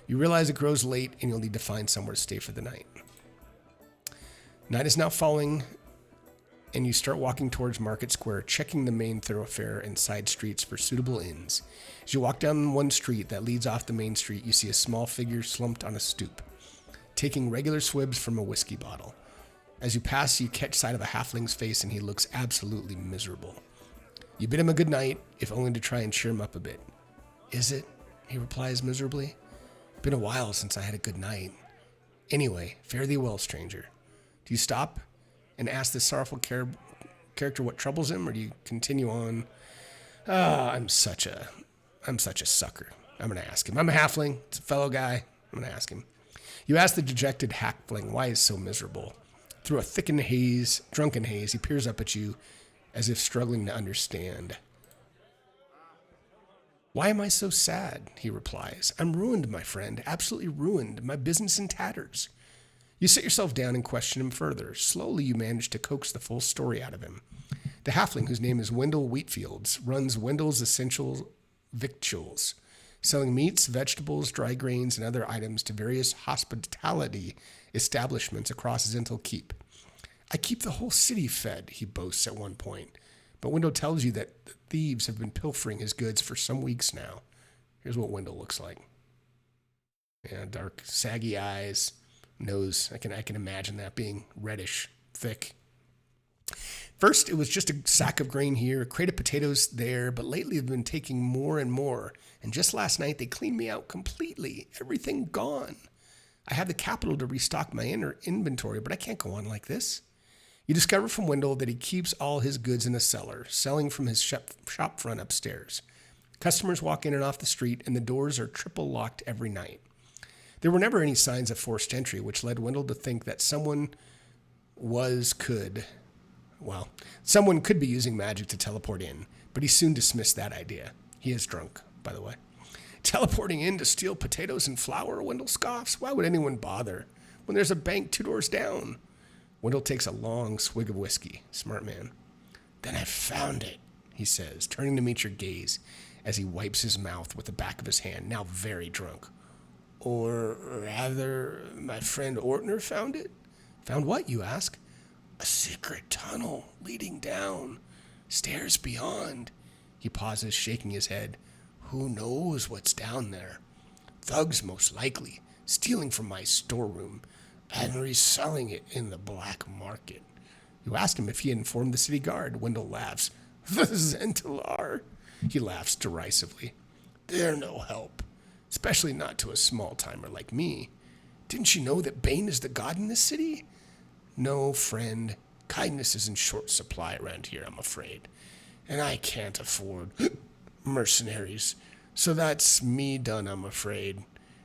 You realize it grows late and you'll need to find somewhere to stay for the night. Night is now falling, and you start walking towards Market Square, checking the main thoroughfare and side streets for suitable inns. As you walk down one street that leads off the main street, you see a small figure slumped on a stoop, taking regular swibs from a whiskey bottle. As you pass, you catch sight of a halfling's face, and he looks absolutely miserable. You bid him a good night, if only to try and cheer him up a bit. Is it? He replies miserably. Been a while since I had a good night. Anyway, fare thee well, stranger. Do you stop and ask this sorrowful character what troubles him, or do you continue on? I'm such a sucker. I'm going to ask him. I'm a halfling. It's a fellow guy. I'm going to ask him. You ask the dejected halfling why he's so miserable. Through a drunken haze, he peers up at you as if struggling to understand. Why am I so sad? He replies. I'm ruined, my friend. Absolutely ruined. My business in tatters. You sit yourself down and question him further. Slowly, you manage to coax the full story out of him. The halfling, whose name is Wendell Wheatfields, runs Wendell's Essential Victuals, selling meats, vegetables, dry grains, and other items to various hospitality establishments across Zhentil Keep. I keep the whole city fed, he boasts at one point. But Wendell tells you that the thieves have been pilfering his goods for some weeks now. Here's what Wendell looks like. Yeah, dark, saggy eyes. Nose, I can imagine that being reddish, thick. First, it was just a sack of grain here, a crate of potatoes there, but lately they've been taking more and more. And just last night, they cleaned me out completely. Everything gone. I have the capital to restock my inventory, but I can't go on like this. You discover from Wendell that he keeps all his goods in a cellar, selling from his shop front upstairs. Customers walk in and off the street, and the doors are triple locked every night. There were never any signs of forced entry, which led Wendell to think that someone could be using magic to teleport in, but he soon dismissed that idea. He is drunk, by the way. Teleporting in to steal potatoes and flour, Wendell scoffs. Why would anyone bother when there's a bank 2 doors down? Wendell takes a long swig of whiskey. Smart man. Then I found it, he says, turning to meet your gaze as he wipes his mouth with the back of his hand, now very drunk. Or rather, my friend Ortner found it. Found what, you ask? A secret tunnel leading down. Stairs beyond. He pauses, shaking his head. Who knows what's down there? Thugs, most likely, stealing from my storeroom and reselling it in the black market. You ask him if he informed the city guard. Wendell laughs. The Zhentil. He laughs derisively. They're no help. Especially not to a small-timer like me. Didn't you know that Bane is the god in this city? No, friend. Kindness is in short supply around here, I'm afraid. And I can't afford mercenaries. So that's me done, I'm afraid.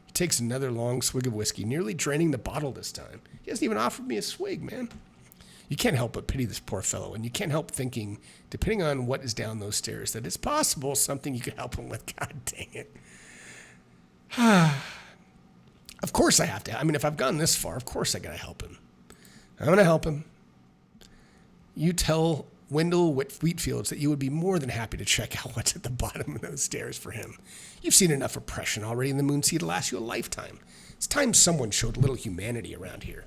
He takes another long swig of whiskey, nearly draining the bottle this time. He hasn't even offered me a swig, man. You can't help but pity this poor fellow, and you can't help thinking, depending on what is down those stairs, that it's possible something you could help him with. God dang it. Of course I have to. I mean, if I've gone this far, of course I gotta help him. I'm gonna help him. You tell Wendell Wheatfields that you would be more than happy to check out what's at the bottom of those stairs for him. You've seen enough oppression already in the Moonsea to last you a lifetime. It's time someone showed a little humanity around here.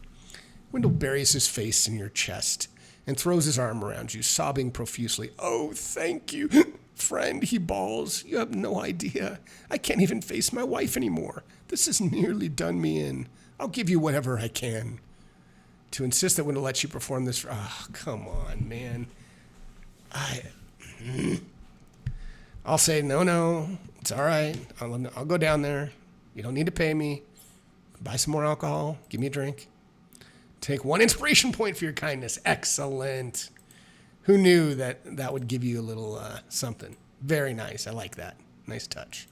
Wendell buries his face in your chest and throws his arm around you, sobbing profusely. Oh, thank you. Friend, he bawls. You have no idea. I can't even face my wife anymore. This has nearly done me in. I'll give you whatever I can. To insist that Wendell lets you perform this. Oh, come on, man. I'll say, no, it's all right. I'll go down there. You don't need to pay me. Buy some more alcohol. Give me a drink. Take 1 inspiration point for your kindness. Excellent. Who knew that would give you a little something? Very nice. I like that. Nice touch.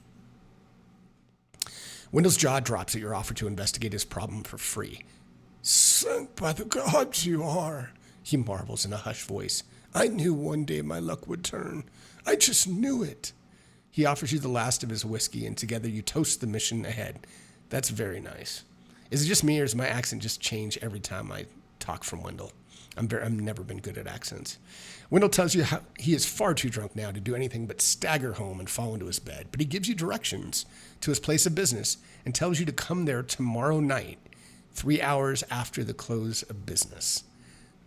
Wendell's jaw drops at your offer to investigate his problem for free. Sent by the gods you are, he marvels in a hushed voice. I knew one day my luck would turn. I just knew it. He offers you the last of his whiskey, and together you toast the mission ahead. That's very nice. Is it just me, or does my accent just change every time I talk from Wendell. I've never been good at accents. Wendell tells you how he is far too drunk now to do anything but stagger home and fall into his bed, but he gives you directions to his place of business and tells you to come there tomorrow night, 3 hours after the close of business.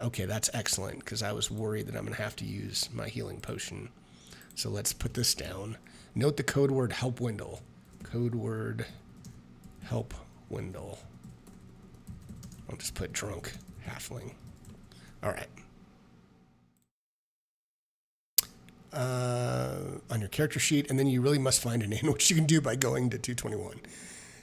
Okay, that's excellent, because I was worried that I'm going to have to use my healing potion. So let's put this down. Note the code word help Wendell. Code word help Wendell. I'll just put drunk halfling. All right. On your character sheet, and then you really must find an inn, which you can do by going to 221.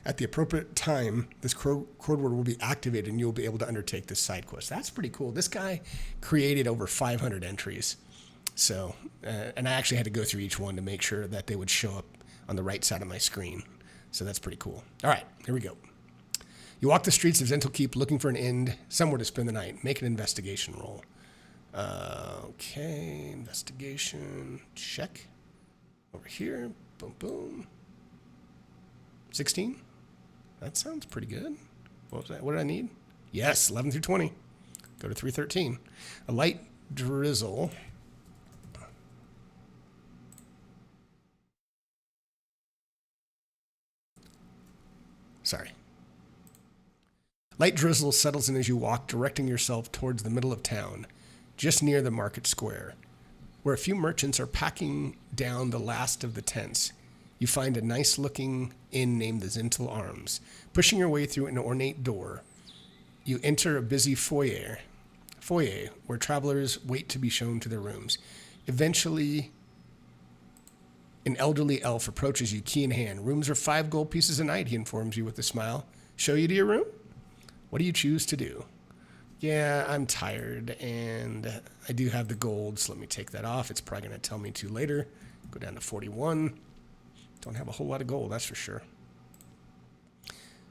At the appropriate time, this code word will be activated, and you'll be able to undertake this side quest. That's pretty cool. This guy created over 500 entries. So, and I actually had to go through each one to make sure that they would show up on the right side of my screen. So that's pretty cool. All right, here we go. You walk the streets of Zhentil Keep looking for an inn, somewhere to spend the night. Make an investigation roll. Okay, investigation, check. Over here, boom, boom. 16? That sounds pretty good. What was that? What did I need? Yes, 11 through 20. Go to 313. A light drizzle. Sorry. Light drizzle settles in as you walk, directing yourself towards the middle of town, just near the market square, where a few merchants are packing down the last of the tents. You find a nice-looking inn named the Zhentil Arms. Pushing your way through an ornate door, you enter a busy foyer where travelers wait to be shown to their rooms. Eventually, an elderly elf approaches you, key in hand. Rooms are 5 gold pieces a night, he informs you with a smile. Show you to your room? What do you choose to do? Yeah, I'm tired, and I do have the gold, so let me take that off. It's probably going to tell me to later. Go down to 41. Don't have a whole lot of gold, that's for sure.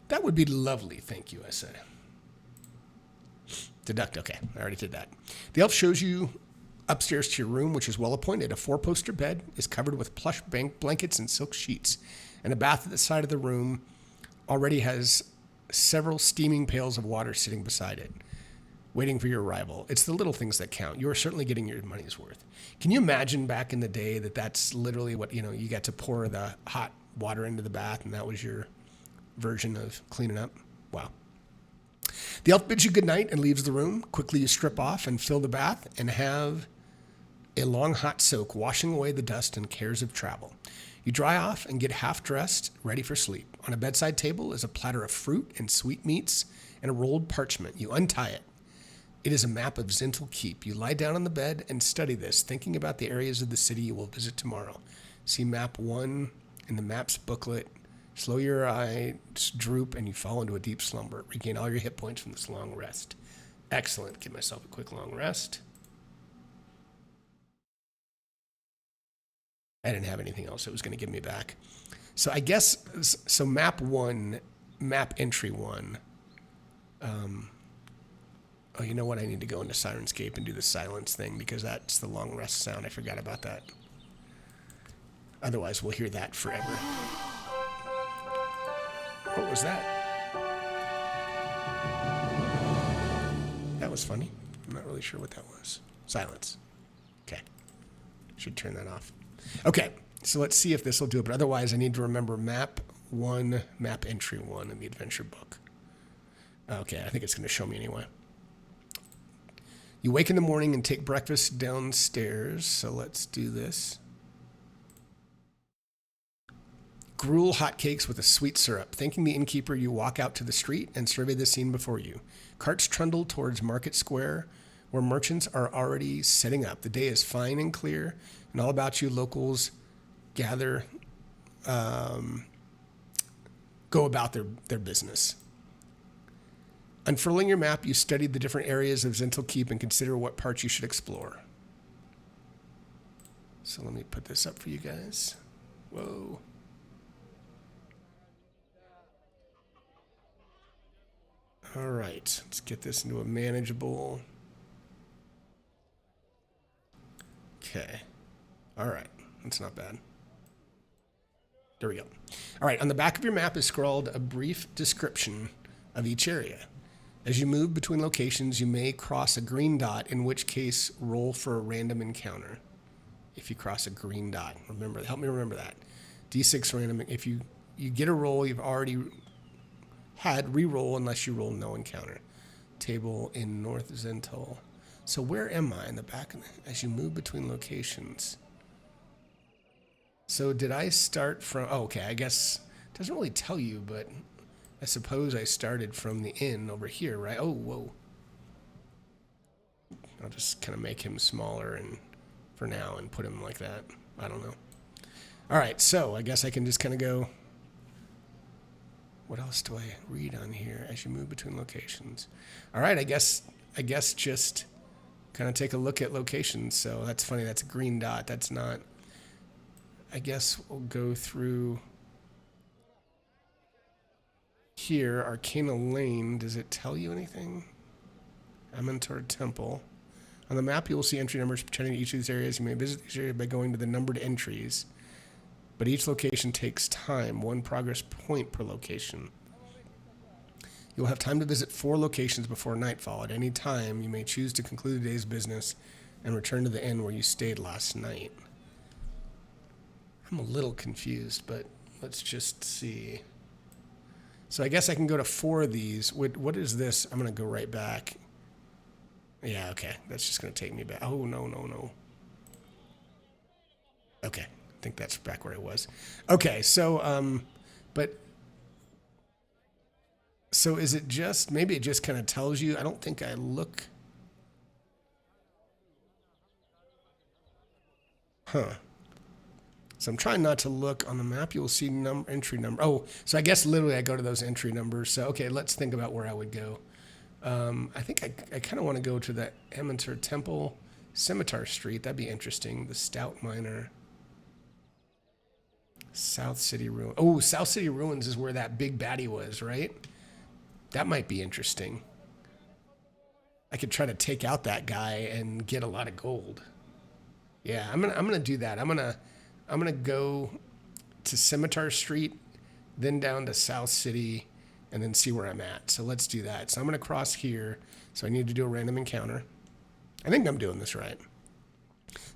That would be lovely, thank you, I say. Deduct, okay, I already did that. The elf shows you upstairs to your room, which is well appointed. A 4-poster bed is covered with plush blankets and silk sheets, and a bath at the side of the room already has several steaming pails of water sitting beside it, waiting for your arrival. It's the little things that count. You are certainly getting your money's worth. Can you imagine back in the day that's literally what, you got to pour the hot water into the bath, and that was your version of cleaning up? Wow. The elf bids you good night and leaves the room. Quickly you strip off and fill the bath and have a long hot soak, washing away the dust and cares of travel. You dry off and get half dressed, ready for sleep. On a bedside table is a platter of fruit and sweetmeats and a rolled parchment. You untie it. It is a map of Zhentil Keep. You lie down on the bed and study this, thinking about the areas of the city you will visit tomorrow. See map 1 in the maps booklet. Slow your eyes droop and you fall into a deep slumber. Regain all your hit points from this long rest. Excellent. Give myself a quick long rest. I didn't have anything else it was going to give me back. So I guess, so map 1, map entry 1. Oh, you know what? I need to go into Sirenscape and do the silence thing because that's the long rest sound. I forgot about that. Otherwise, we'll hear that forever. What was that? That was funny. I'm not really sure what that was. Silence. Okay. Should turn that off. Okay, so let's see if this will do it. But otherwise, I need to remember map 1, map entry 1 in the adventure book. Okay, I think it's going to show me anyway. You wake in the morning and take breakfast downstairs. So let's do this. Gruel hotcakes with a sweet syrup. Thanking the innkeeper, you walk out to the street and survey the scene before you. Carts trundle towards Market Square, where merchants are already setting up. The day is fine and clear, and all about you locals gather, go about their business. Unfurling your map, you study the different areas of Zhentil Keep and consider what parts you should explore. So let me put this up for you guys. Whoa. All right, let's get this into a manageable. Okay. All right, that's not bad. There we go. All right, on the back of your map is scrawled a brief description of each area. As you move between locations, you may cross a green dot, in which case roll for a random encounter. If you cross a green dot, remember, help me remember that. D6 random. If you get a roll you've already had, re-roll unless you roll no encounter. Table in North Zhentil. So where am I in the back? As you move between locations. So did I start from? Oh, okay. I guess it doesn't really tell you, but I suppose I started from the inn over here, right? Oh, whoa. I'll just kind of make him smaller and for now and put him like that. I don't know. All right, so I guess I can just kind of go. What else do I read on here as you move between locations? All right, I guess just kind of take a look at locations. So that's funny. That's a green dot. That's not. I guess we'll go through here. Arcana Lane. Does it tell you anything? Amentor Temple. On the map, you will see entry numbers pertaining to each of these areas. You may visit these areas by going to the numbered entries, but each location takes time, 1 progress point per location. You will have time to visit 4 locations before nightfall. At any time, you may choose to conclude the day's business and return to the inn where you stayed last night. I'm a little confused, but let's just see. So I guess I can go to 4 of these. What is this? I'm going to go right back. Yeah, okay. That's just going to take me back. Oh, no. Okay. I think that's back where I was. Okay, so, so is it just, maybe it just kind of tells you, I don't think I look. Huh. So I'm trying not to look on the map. You'll see entry number. Oh, so I guess literally I go to those entry numbers. So, okay, let's think about where I would go. I think I kind of want to go to the Amentor Temple, Scimitar Street. That'd be interesting. The Stout Miner. South City Ruins. Oh, South City Ruins is where that big baddie was, right? That might be interesting. I could try to take out that guy and get a lot of gold. Yeah, I'm gonna do that. I'm gonna go to Scimitar Street, then down to South City, and then see where I'm at. So let's do that. So I'm gonna cross here. So I need to do a random encounter. I think I'm doing this right.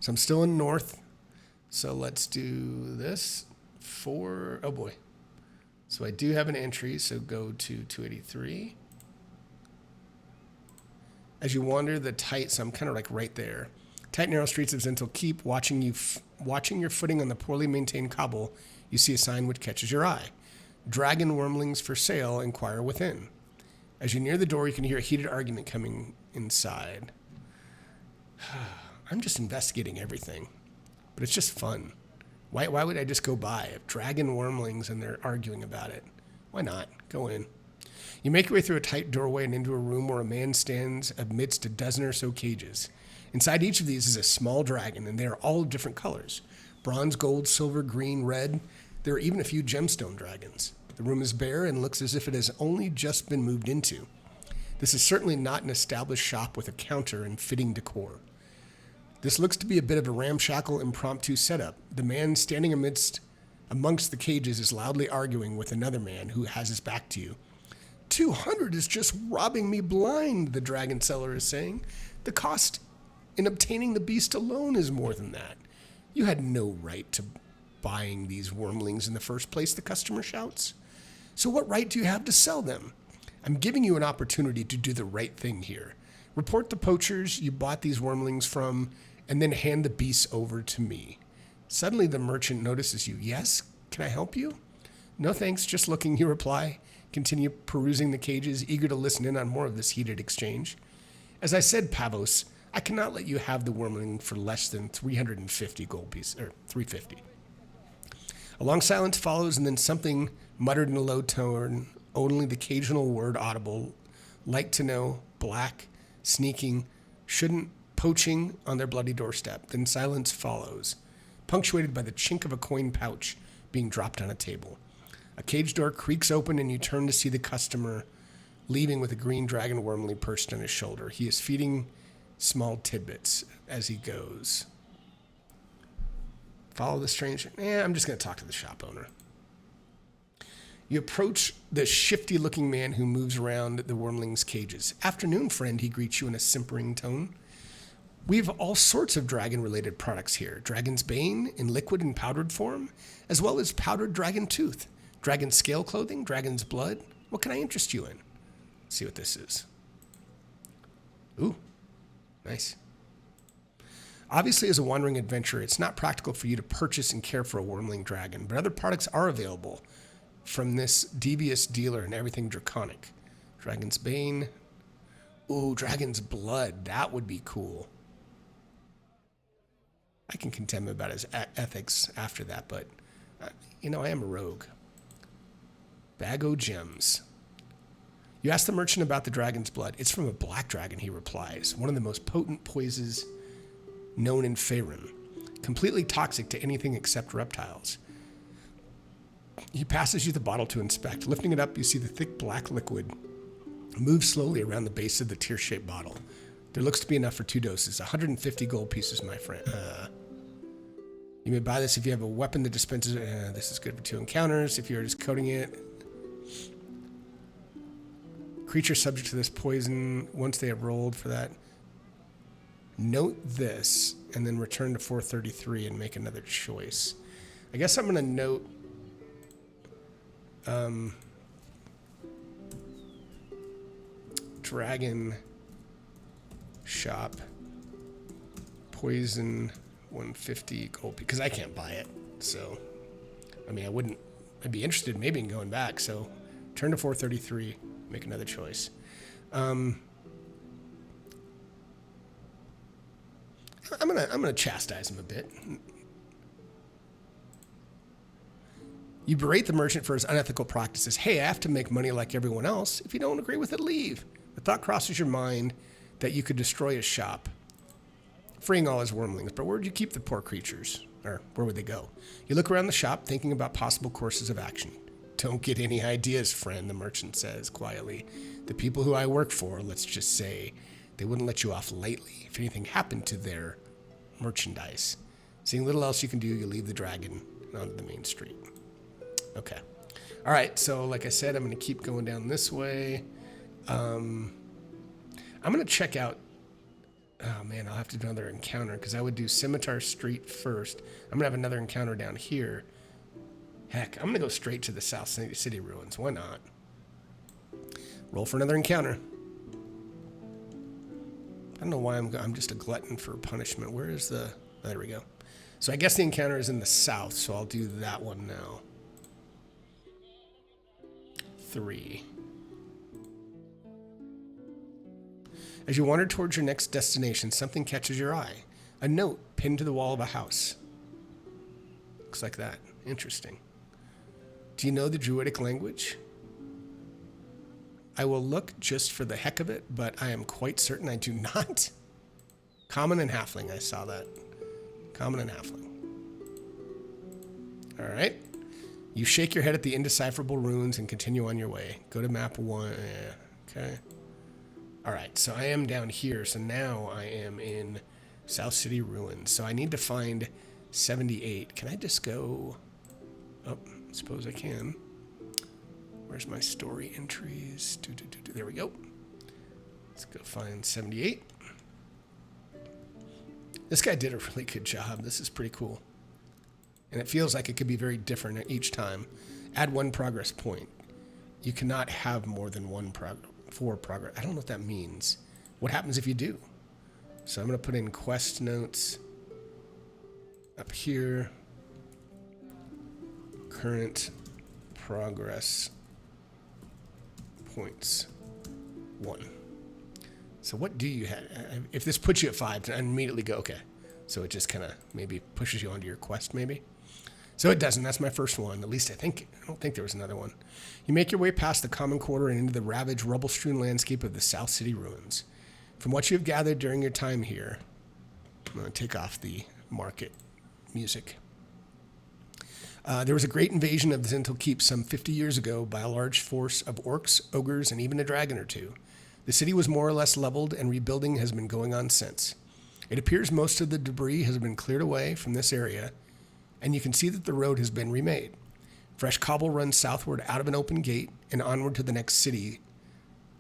So I'm still in North. So let's do this. Oh boy. So I do have an entry, so go to 283. As you wander the tight, so I'm kind of like right there. Tight, narrow streets of Zhentil Keep, watching your footing on the poorly maintained cobble, you see a sign which catches your eye. Dragon wormlings for sale, inquire within. As you near the door, you can hear a heated argument coming inside. I'm just investigating everything, but it's just fun. Why would I just go by? Dragon wormlings and they're arguing about it. Why not? Go in. You make your way through a tight doorway and into a room where a man stands amidst a dozen or so cages. Inside each of these is a small dragon, and they are all of different colors. Bronze, gold, silver, green, red. There are even a few gemstone dragons. The room is bare and looks as if it has only just been moved into. This is certainly not an established shop with a counter and fitting decor. This looks to be a bit of a ramshackle, impromptu setup. The man standing amongst the cages is loudly arguing with another man who has his back to you. 200 is just robbing me blind, the dragon seller is saying. The cost in obtaining the beast alone is more than that. You had no right to buying these wormlings in the first place, the customer shouts. So what right do you have to sell them? I'm giving you an opportunity to do the right thing here. Report the poachers you bought these wormlings from, and then hand the beasts over to me. Suddenly the merchant notices you. Yes? Can I help you? No thanks, just looking, you reply. Continue perusing the cages, eager to listen in on more of this heated exchange. As I said, Pavos, I cannot let you have the wormling for less than 350 gold pieces, or 350. A long silence follows, and then something muttered in a low tone, only the occasional word audible, like to know, black, sneaking, shouldn't, poaching on their bloody doorstep. Then silence follows, punctuated by the chink of a coin pouch being dropped on a table. A cage door creaks open, and you turn to see the customer leaving with a green dragon wormling perched on his shoulder. He is feeding small tidbits as he goes. Follow the stranger. I'm just going to talk to the shop owner. You approach the shifty-looking man who moves around the wormling's cages. Afternoon, friend, he greets you in a simpering tone. We have all sorts of dragon-related products here. Dragon's Bane in liquid and powdered form, as well as powdered dragon tooth, dragon scale clothing, dragon's blood. What can I interest you in? Let's see what this is. Ooh, nice. Obviously, as a wandering adventurer, it's not practical for you to purchase and care for a wormling dragon, but other products are available from this devious dealer and everything draconic. Dragon's Bane. Ooh, Dragon's Blood. That would be cool. I can contend about his ethics after that, but, I am a rogue. Bag o' gems. You ask the merchant about the dragon's blood. It's from a black dragon, he replies. One of the most potent poisons known in Faerun. Completely toxic to anything except reptiles. He passes you the bottle to inspect. Lifting it up, you see the thick black liquid move slowly around the base of the tear-shaped bottle. There looks to be enough for 2 doses. 150 gold pieces, my friend. You may buy this if you have a weapon that dispenses... this is good for 2 encounters. If you're just coating it... Creature subject to this poison, once they have rolled for that... Note this, and then return to 433 and make another choice. I guess I'm going to note... Dragon shop poison 150 gold because I can't buy it. So, I'd be interested maybe in going back. So, turn to 433, make another choice. I'm gonna chastise him a bit. You berate the merchant for his unethical practices. Hey, I have to make money like everyone else. If you don't agree with it, leave. The thought crosses your mind that you could destroy his shop, freeing all his wormlings. But where would you keep the poor creatures? Or where would they go? You look around the shop, thinking about possible courses of action. Don't get any ideas, friend, the merchant says quietly. The people who I work for, let's just say, they wouldn't let you off lightly if anything happened to their merchandise. Seeing little else you can do, you leave the dragon onto the main street. Okay. All right, so like I said, I'm going to keep going down this way. I'm going to check out... Oh, man, I'll have to do another encounter because I would do Scimitar Street first. I'm going to have another encounter down here. Heck, I'm going to go straight to the South City Ruins. Why not? Roll for another encounter. I don't know why I'm just a glutton for punishment. Where is the... Oh, there we go. So I guess the encounter is in the south, so I'll do that one now. 3. As you wander towards your next destination, something catches your eye. A note pinned to the wall of a house. Looks like that. Interesting. Do you know the Druidic language? I will look just for the heck of it, but I am quite certain I do not. Common and Halfling, I saw that. Common and Halfling. All right. You shake your head at the indecipherable runes and continue on your way. Go to map 1. Okay. All right, so I am down here. So now I am in South City Ruins. So I need to find 78. Can I just go... Oh, I suppose I can. Where's my story entries? There we go. Let's go find 78. This guy did a really good job. This is pretty cool. And it feels like it could be very different each time. Add 1 progress point. You cannot have more than 4 progress. I don't know what that means. What happens if you do? So I'm going to put in quest notes up here. Current progress points 1. So what do you have? If this puts you at 5, I immediately go, okay. So it just kind of maybe pushes you onto your quest maybe. So it doesn't. That's my first one. At least I don't think there was another one. You make your way past the common quarter and into the ravaged, rubble-strewn landscape of the South City Ruins. From what you have gathered during your time here, I'm going to take off the market music. There was a great invasion of Zhentil Keep some 50 years ago by a large force of orcs, ogres, and even a dragon or 2. The city was more or less leveled, and rebuilding has been going on since. It appears most of the debris has been cleared away from this area, and you can see that the road has been remade. Fresh cobble runs southward out of an open gate and onward to the next city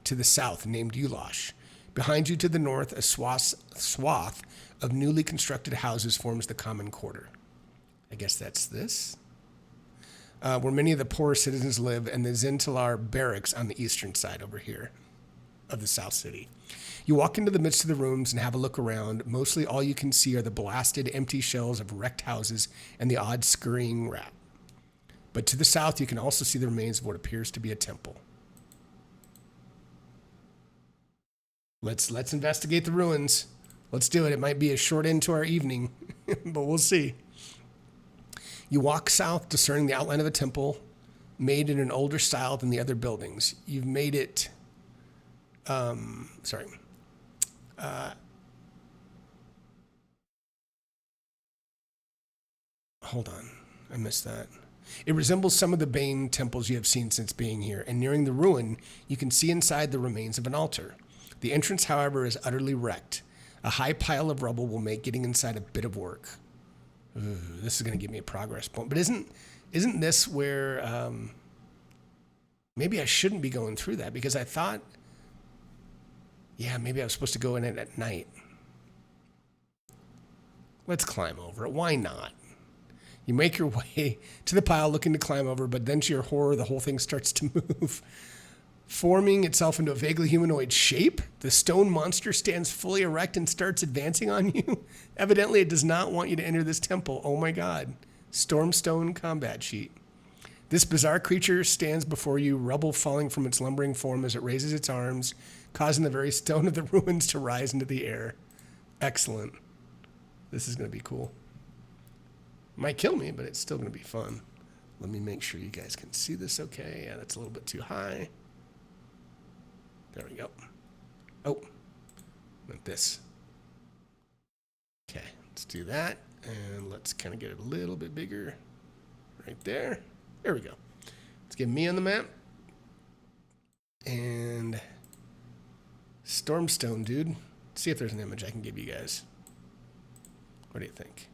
to the south named Ulash. Behind you to the north, a swath of newly constructed houses forms the common quarter. I guess that's this. Where many of the poorer citizens live, and the Zhentil barracks on the eastern side over here of the south city. You walk into the midst of the rooms and have a look around. Mostly all you can see are the blasted, empty shells of wrecked houses and the odd scurrying rat. But to the south, you can also see the remains of what appears to be a temple. Let's investigate the ruins. Let's do it. It might be a short end to our evening, but we'll see. You walk south, discerning the outline of a temple made in an older style than the other buildings. You've made it... hold on. I missed that. It resembles some of the Bane temples you have seen since being here, and nearing the ruin, you can see inside the remains of an altar. The entrance, however, is utterly wrecked. A high pile of rubble will make getting inside a bit of work. Ooh, this is going to give me a progress point. But isn't this where... maybe I shouldn't be going through that, because I thought... Yeah, maybe I was supposed to go in it at night. Let's climb over it. Why not? You make your way to the pile looking to climb over, but then to your horror, the whole thing starts to move. Forming itself into a vaguely humanoid shape, the stone monster stands fully erect and starts advancing on you. Evidently, it does not want you to enter this temple. Oh my god. Stormstone combat sheet. This bizarre creature stands before you, rubble falling from its lumbering form as it raises its arms, causing the very stone of the ruins to rise into the air. Excellent. This is going to be cool. Might kill me, but it's still going to be fun. Let me make sure you guys can see this okay. Yeah, that's a little bit too high. There we go. Oh, like this. Okay, let's do that. And let's kind of get it a little bit bigger right there. There we go. Let's get me on the map. And Stormstone, dude. Let's see if there's an image I can give you guys. What do you think?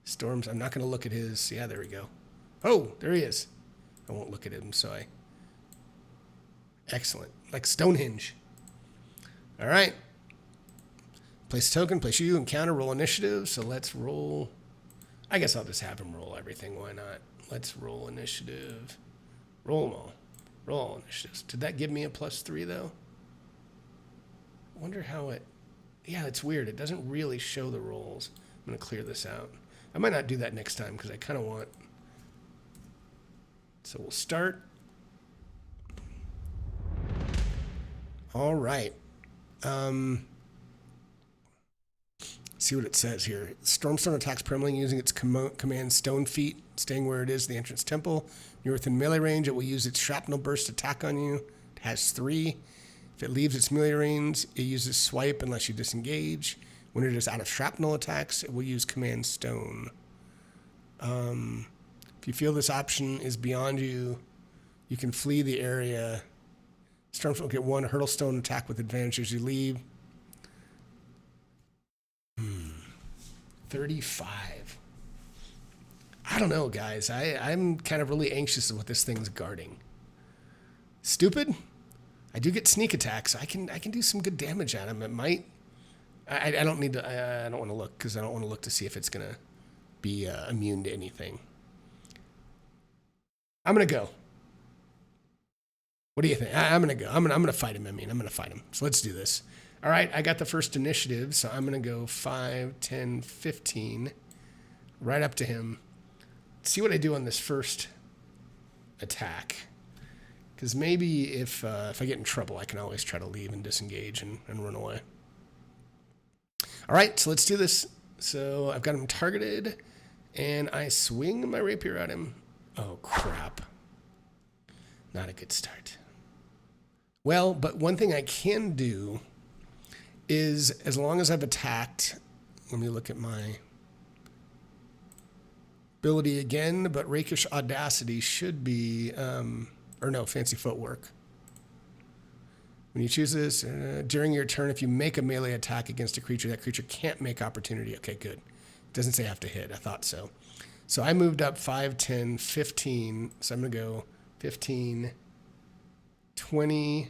Storms, I'm not going to look at his. Yeah, there we go. Oh, there he is. I won't look at him, so I... Excellent. Like Stonehenge. All right. Place a token, place you, encounter, roll initiative. So let's roll. I guess I'll just have him roll everything. Why not? Let's roll initiative. Roll them all. Roll all initiatives. Did that give me a +3, though? I wonder how it... Yeah, it's weird. It doesn't really show the rolls. I'm going to clear this out. I might not do that next time because I kind of want... So we'll start... All right. See what it says here. Stormstone attacks permanently using its command Stone Feet, staying where it is, the entrance temple. You're within melee range. It will use its shrapnel burst attack on you. It has 3. If it leaves its melee range, it uses swipe unless you disengage. When it is out of shrapnel attacks, it will use command Stone. If you feel this option is beyond you, you can flee the area. Stormstone will get 1 hurtle stone attack with advantage as you leave. 35. I don't know, guys. I'm kind of really anxious of what this thing's guarding. Stupid. I do get sneak attacks. I can do some good damage at him. It might. I don't need to. I don't want to look because I don't want to look to see if it's gonna be immune to anything. I'm gonna go. What do you think? I'm going to go. I'm going to fight him. I'm going to fight him. So let's do this. All right. I got the first initiative. So I'm going to go 5, 10, 15. Right up to him. Let's see what I do on this first attack. Because maybe if I get in trouble, I can always try to leave and disengage and run away. All right. So let's do this. So I've got him targeted. And I swing my rapier at him. Oh, crap. Not a good start. Well, but one thing I can do is, as long as I've attacked, let me look at my ability again, but Rakish Audacity should be, or no, Fancy Footwork. When you choose this, during your turn, if you make a melee attack against a creature, that creature can't make opportunity. Okay, good. It doesn't say I have to hit. I thought so. So I moved up 5, 10, 15. So I'm going to go 15, 20,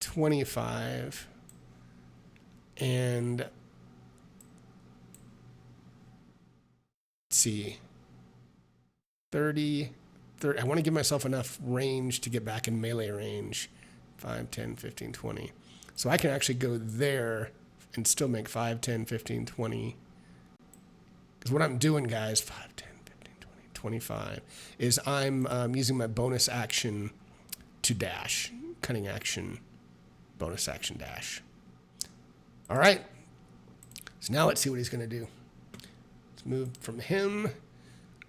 25, and let's see, 30. I want to give myself enough range to get back in melee range. 5, 10, 15, 20. So I can actually go there and still make 5, 10, 15, 20. Because what I'm doing, guys, 5, 10, 15, 20, 25, is I'm using my bonus action to dash. Cunning action, bonus action dash. All right. So now let's see what he's going to do. Let's move from him.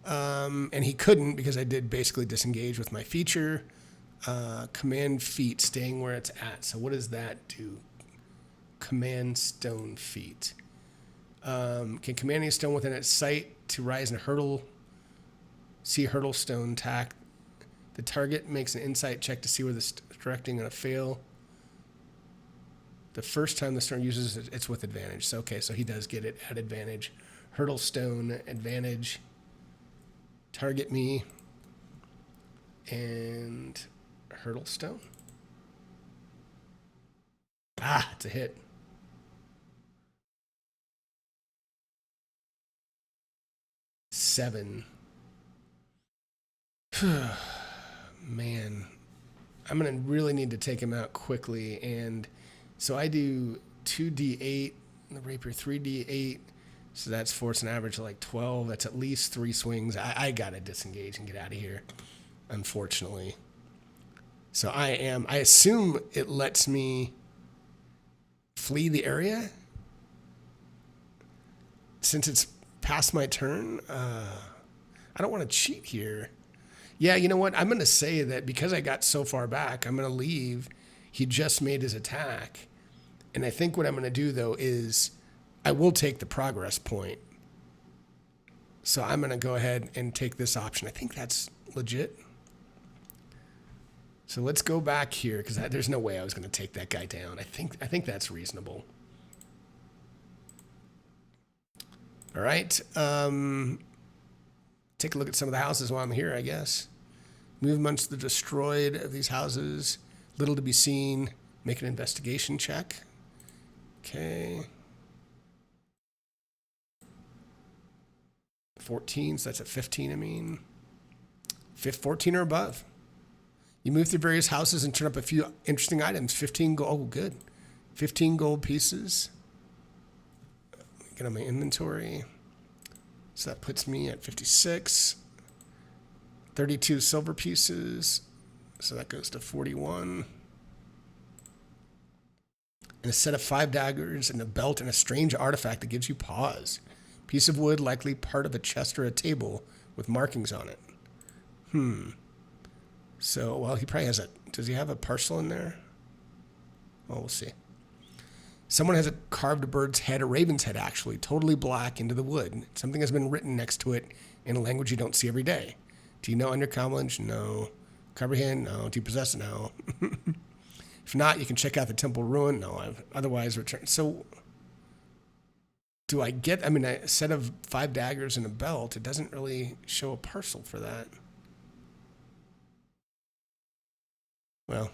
And he couldn't because I did basically disengage with my feature. Command feet, staying where it's at. So what does that do? Command stone feet. Can command a stone within its sight to rise and hurdle. See hurdle stone tack. The target makes an insight check to see where the directing going to fail. The first time the stone uses it, it's with advantage. So, okay, so he does get it at advantage. Hurdle stone, advantage. Target me. And hurdle stone. Ah, it's a hit. Seven. Man, I'm going to really need to take him out quickly. And so I do 2d8, the rapier 3d8. So that's force an average of like 12. That's at least 3 swings. I got to disengage and get out of here, unfortunately. So I assume it lets me flee the area since it's past my turn. I don't want to cheat here. Yeah, you know what? I'm going to say that because I got so far back, I'm going to leave. He just made his attack. And I think what I'm going to do, though, is I will take the progress point. So I'm going to go ahead and take this option. I think that's legit. So let's go back here because there's no way I was going to take that guy down. I think that's reasonable. All right. Take a look at some of the houses while I'm here, I guess. Move amongst the destroyed of these houses. Little to be seen. Make an investigation check. Okay. 14, so that's a 15, I mean. 14 or above. You move through various houses and turn up a few interesting items. 15 gold. Oh, good. 15 gold pieces. Get on my inventory. So that puts me at 56. 32 silver pieces. So that goes to 41. And a set of 5 daggers and a belt and a strange artifact that gives you pause. Piece of wood, likely part of a chest or a table with markings on it. So, well, he probably has a... Does he have a parcel in there? Well, we'll see. Someone has carved a bird's head, a raven's head actually, totally black into the wood. Something has been written next to it in a language you don't see every day. Do you know undercommon? No. Comprehend? No. Do you possess? No. If not, you can check out the temple ruin. No, I've otherwise returned. So, do I get, a set of 5 daggers and a belt. It doesn't really show a parcel for that. Well,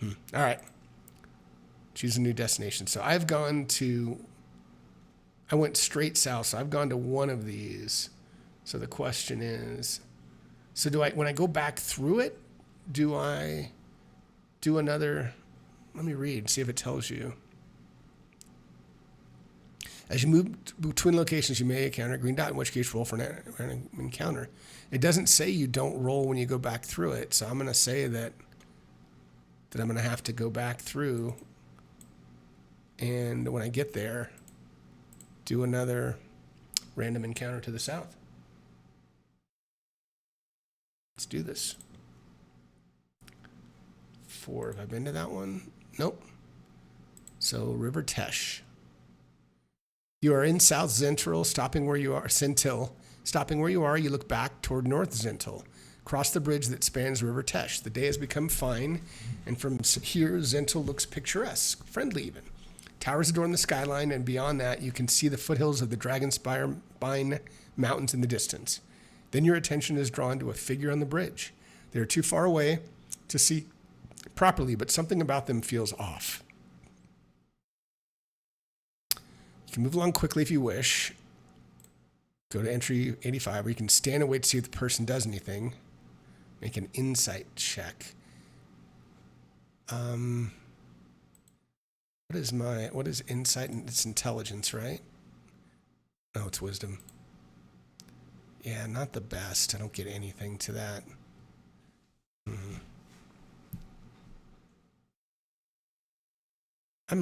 all right. Choose a new destination. So I went straight south, so I've gone to one of these. So the question is, so when I go back through it, do I do another, let me read, see if it tells you. As you move between locations, you may encounter a green dot, in which case roll for an encounter. It doesn't say you don't roll when you go back through it, so I'm going to say that I'm going to have to go back through, and when I get there, do another random encounter to the south. Let's do this. 4, have I been to that one? Nope. So River Tesh. You are in South Zhentil, stopping where you are, Zhentil. Stopping where you are, you look back toward North Zhentil. Cross the bridge that spans River Tesh. The day has become fine, and from here, Zhentil looks picturesque, friendly even. Towers adorn the skyline, and beyond that, you can see the foothills of the Dragonspire Mountains in the distance. Then your attention is drawn to a figure on the bridge. They are too far away to see properly, but something about them feels off. You can move along quickly if you wish. Go to entry 85, where you can stand and wait to see if the person does anything. Make an insight check. What is insight? It's intelligence, right? Oh, it's wisdom. Yeah, not the best. I don't get anything to that. I'm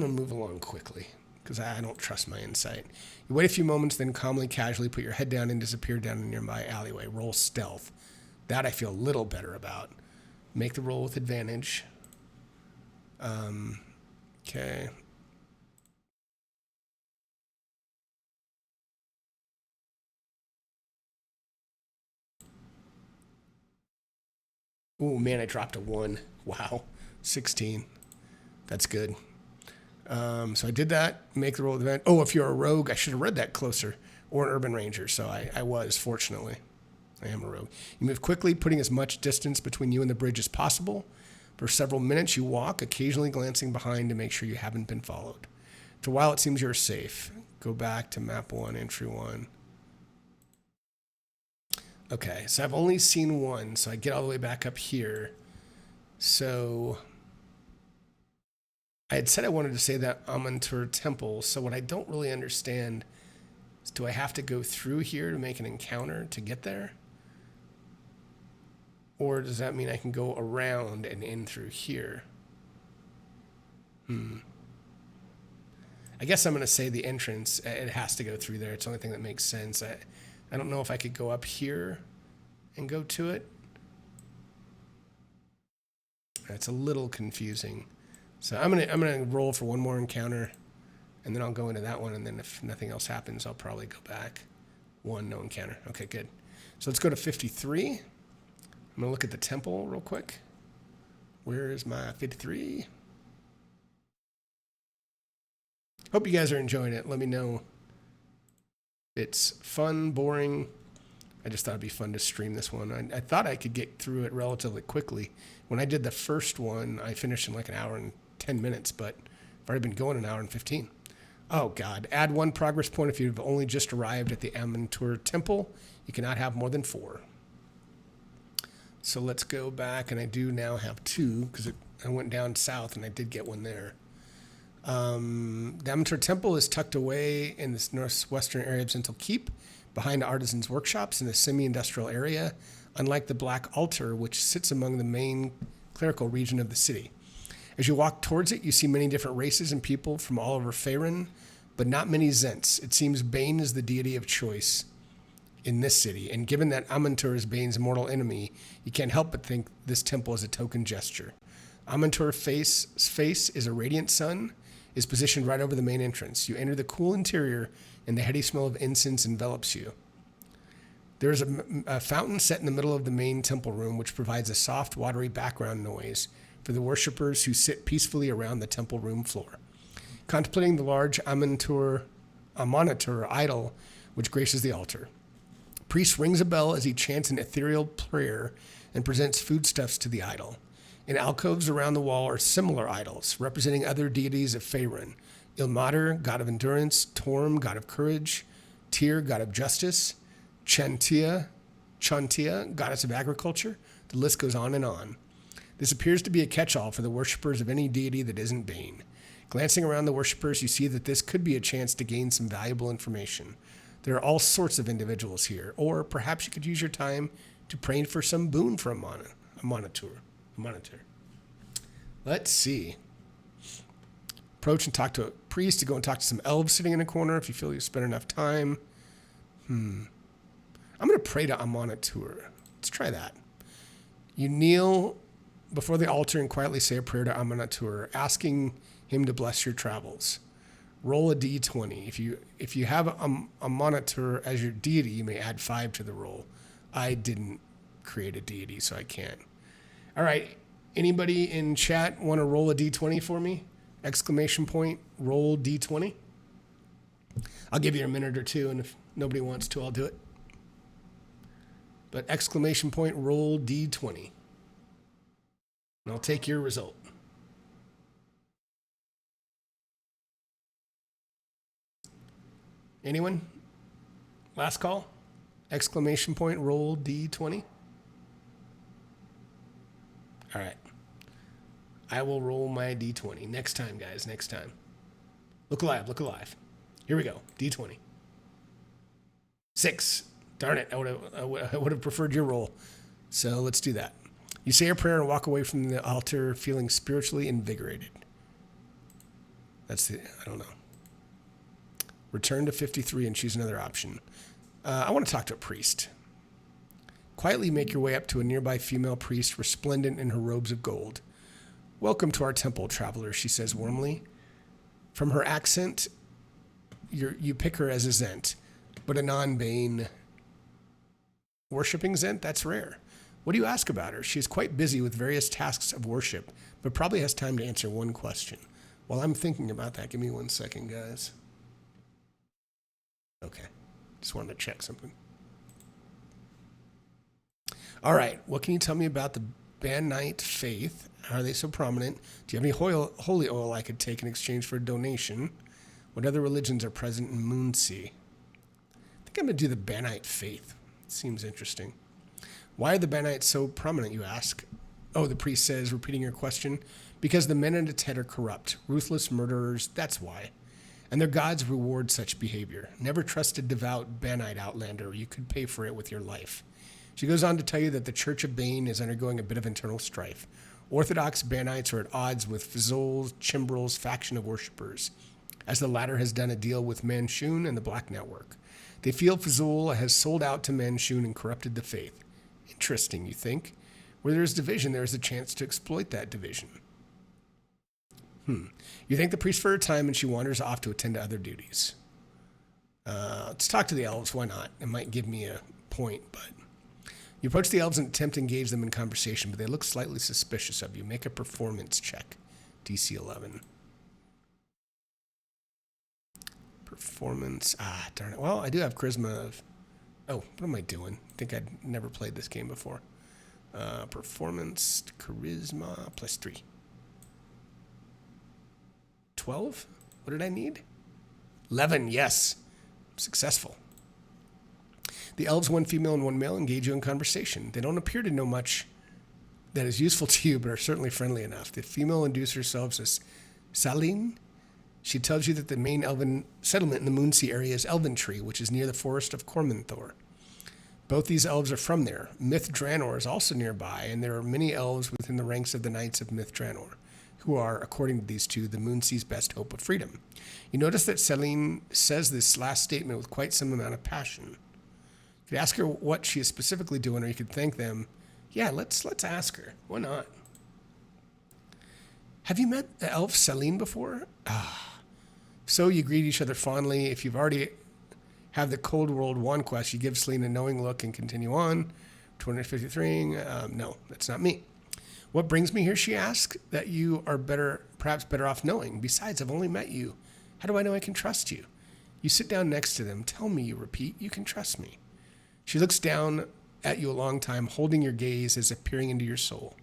going to move along quickly because I don't trust my insight. You wait a few moments, then calmly, casually put your head down and disappear down a nearby alleyway. Roll stealth. That I feel a little better about. Make the roll with advantage. Okay. Oh man, I dropped a 1. Wow. 16. That's good. So I did that. Make the roll with advantage. Oh, if you're a rogue, I should have read that closer. Or an urban ranger. So I was, fortunately. I am a rogue. You move quickly, putting as much distance between you and the bridge as possible. For several minutes, you walk, occasionally glancing behind to make sure you haven't been followed. For a while, it seems you're safe. Go back to map 1, entry 1. Okay, so I've only seen 1, so I get all the way back up here. So I had said I wanted to say that Amantur Temple, so what I don't really understand is, do I have to go through here to make an encounter to get there? Or does that mean I can go around and in through here? I guess I'm going to say the entrance, it has to go through there. It's the only thing that makes sense. I don't know if I could go up here and go to it. It's a little confusing. So I'm gonna roll for one more encounter, and then I'll go into that one, and then if nothing else happens, I'll probably go back. 1, no encounter. Okay, good. So let's go to 53. I'm going to look at the temple real quick. Where is my 53? Hope you guys are enjoying it. Let me know if it's fun, boring. I just thought it'd be fun to stream this one. I thought I could get through it relatively quickly. When I did the first one, I finished in like an hour and 10 minutes, but I've already been going an hour and 15. Oh, God. Add 1 progress point if you've only just arrived at the Amantur Temple. You cannot have more than 4. So let's go back, and I do now have 2 because I went down south and I did get 1 there. The Amantur Temple is tucked away in this northwestern area of Zhentil Keep, behind artisans' workshops in the semi-industrial area, unlike the Black Altar, which sits among the main clerical region of the city. As you walk towards it, you see many different races and people from all over Faerun, but not many Zents. It seems Bane is the deity of choice in this city, and given that Amantur is Bane's mortal enemy, you can't help but think this temple is a token gesture. Amantur's face is a radiant sun, is positioned right over the main entrance. You enter the cool interior, and the heady smell of incense envelops you. There is a fountain set in the middle of the main temple room, which provides a soft, watery background noise for the worshippers who sit peacefully around the temple room floor. Contemplating the large Amantur idol which graces the altar. Priest rings a bell as he chants an ethereal prayer and presents foodstuffs to the idol. In alcoves around the wall are similar idols, representing other deities of Faerun. Ilmater, god of endurance; Torm, god of courage; Tyr, god of justice; Chantia, goddess of agriculture. The list goes on and on. This appears to be a catch-all for the worshippers of any deity that isn't Bane. Glancing around the worshippers, you see that this could be a chance to gain some valuable information. There are all sorts of individuals here, or perhaps you could use your time to pray for some boon for a monitor. Let's see. Approach and talk to a priest, to go and talk to some elves sitting in a corner if you feel you've spent enough time. I'm going to pray to Amantur. Let's try that. You kneel before the altar and quietly say a prayer to Amantur, asking him to bless your travels. Roll a d20. If you have Amantur as your deity, you may add 5 to the roll. I didn't create a deity, so I can't. All right. Anybody in chat want to roll a d20 for me? Exclamation point, roll D20. I'll give you a minute or two, and if nobody wants to, I'll do it. But exclamation point, roll D20. And I'll take your result. Anyone? Last call? Exclamation point, roll D20. All right. I will roll my D20. Next time, guys, next time. Look alive, look alive. Here we go, D20. 6. Darn it, I would have preferred your roll. So let's do that. You say a prayer and walk away from the altar feeling spiritually invigorated. I don't know. Return to 53 and choose another option. I want to talk to a priest. Quietly make your way up to a nearby female priest resplendent in her robes of gold. Welcome to our temple, traveler, she says warmly. From her accent, you pick her as a Zhent, but a non-Bane worshipping Zhent, that's rare. What do you ask about her? She is quite busy with various tasks of worship, but probably has time to answer one question. While I'm thinking about that, give me 1 second, guys. Okay, just wanted to check something. All right, what can you tell me about the Banite faith? How are they so prominent? Do you have any holy oil I could take in exchange for a donation? What other religions are present in Moonsea? I think I'm going to do the Banite faith. Seems interesting. Why are the Banites so prominent, you ask? Oh, the priest says, repeating your question. Because the men in its head are corrupt, ruthless murderers, that's why. And their gods reward such behavior. Never trust a devout Banite outlander, you could pay for it with your life. She goes on to tell you that the Church of Bane is undergoing a bit of internal strife. Orthodox Banites are at odds with Fazul's, Chimbrel's faction of worshippers, as the latter has done a deal with Manchun and the Black Network. They feel Fazul has sold out to Manchun and corrupted the faith. Interesting, you think? Where there is division, there is a chance to exploit that division. You thank the priest for her time, and she wanders off to attend to other duties. Let's talk to the elves. Why not? It might give me a point, but... You approach the elves and attempt to engage them in conversation, but they look slightly suspicious of you. Make a performance check. DC 11. Performance. Darn it. Well, I do have charisma of... Oh, what am I doing? I think I'd never played this game before. Performance, charisma, plus 3. 12? What did I need? 11, yes. Successful. The elves, one female and one male, engage you in conversation. They don't appear to know much that is useful to you, but are certainly friendly enough. The female introduces herself as Saline. She tells you that the main elven settlement in the Moonsea area is Elventree, which is near the forest of Cormanthor. Both these elves are from there. Myth Dranor is also nearby, and there are many elves within the ranks of the Knights of Myth Dranor, who are, according to these two, the Moonsea's best hope of freedom. You notice that Saline says this last statement with quite some amount of passion. You could ask her what she is specifically doing, or you could thank them. Yeah, let's ask her. Why not? Have you met the elf Saline before? So you greet each other fondly. If you've already have the Cold World Wand quest, you give Saline a knowing look and continue on. 253. No, that's not me. What brings me here, she asks, that you are perhaps better off knowing. Besides, I've only met you. How do I know I can trust you? You sit down next to them. Tell me, you repeat, you can trust me. She looks down at you a long time, holding your gaze as if peering into your soul.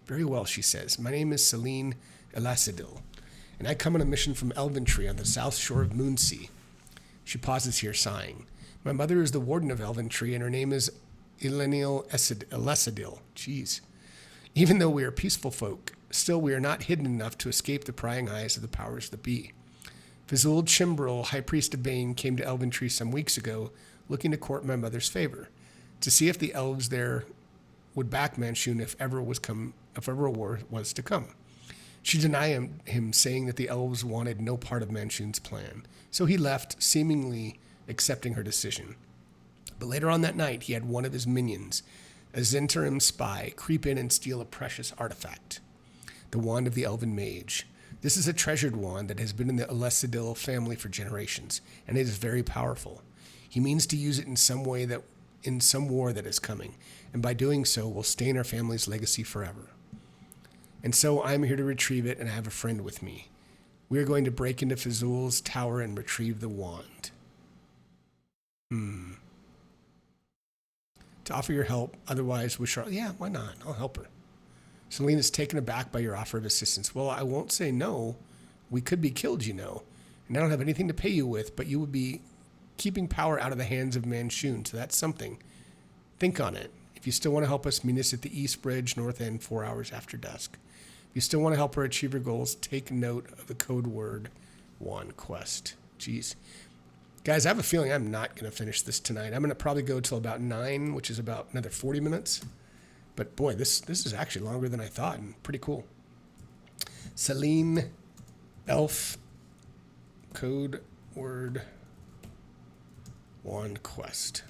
Very well, she says. My name is Celine Elacidil, and I come on a mission from Elventree on the south shore of Moonsea. She pauses here, sighing. My mother is the warden of Elventree, and her name is Elenial Elacidil. Jeez. Even though we are peaceful folk, still we are not hidden enough to escape the prying eyes of the powers that be. Fazul Chimbrel, High Priest of Bane, came to Elventree some weeks ago, looking to court my mother's favor, to see if the elves there would back Manchun if ever a war was to come. She denied him, saying that the elves wanted no part of Manchun's plan, so he left, seemingly accepting her decision. But later on that night, he had one of his minions, a Zhentarim spy, creep in and steal a precious artifact, the Wand of the Elven Mage. This is a treasured wand that has been in the Elacidil family for generations, and it is very powerful. He means to use it in some war that is coming, and by doing so will stain our family's legacy forever. And so I'm here to retrieve it, and I have a friend with me. We are going to break into Fazul's tower and retrieve the wand. To offer your help, otherwise with Charlotte. Yeah, why not? I'll help her. Celine is taken aback by your offer of assistance. Well, I won't say no. We could be killed, you know. And I don't have anything to pay you with, but you would be keeping power out of the hands of Manchun, so that's something. Think on it. If you still want to help us, meet us at the East Bridge, North End, 4 hours after dusk. If you still want to help her achieve her goals, take note of the code word Wand Quest. Jeez. Guys, I have a feeling I'm not going to finish this tonight. I'm going to probably go till about 9, which is about another 40 minutes. But boy, this is actually longer than I thought and pretty cool. Celine, Elf, code word Wand Quest.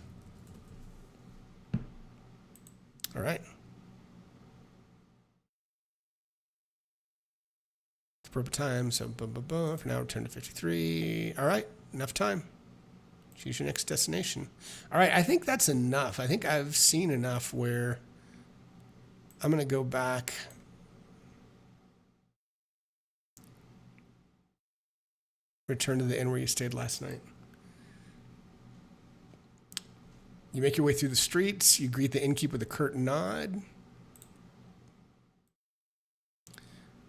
All right. Appropriate time, so for now return to 53. All right, enough time. Choose your next destination. All right, I think that's enough. I think I've seen enough where I'm going to go back. Return to the inn where you stayed last night. You make your way through the streets. You greet the innkeeper with a curt nod.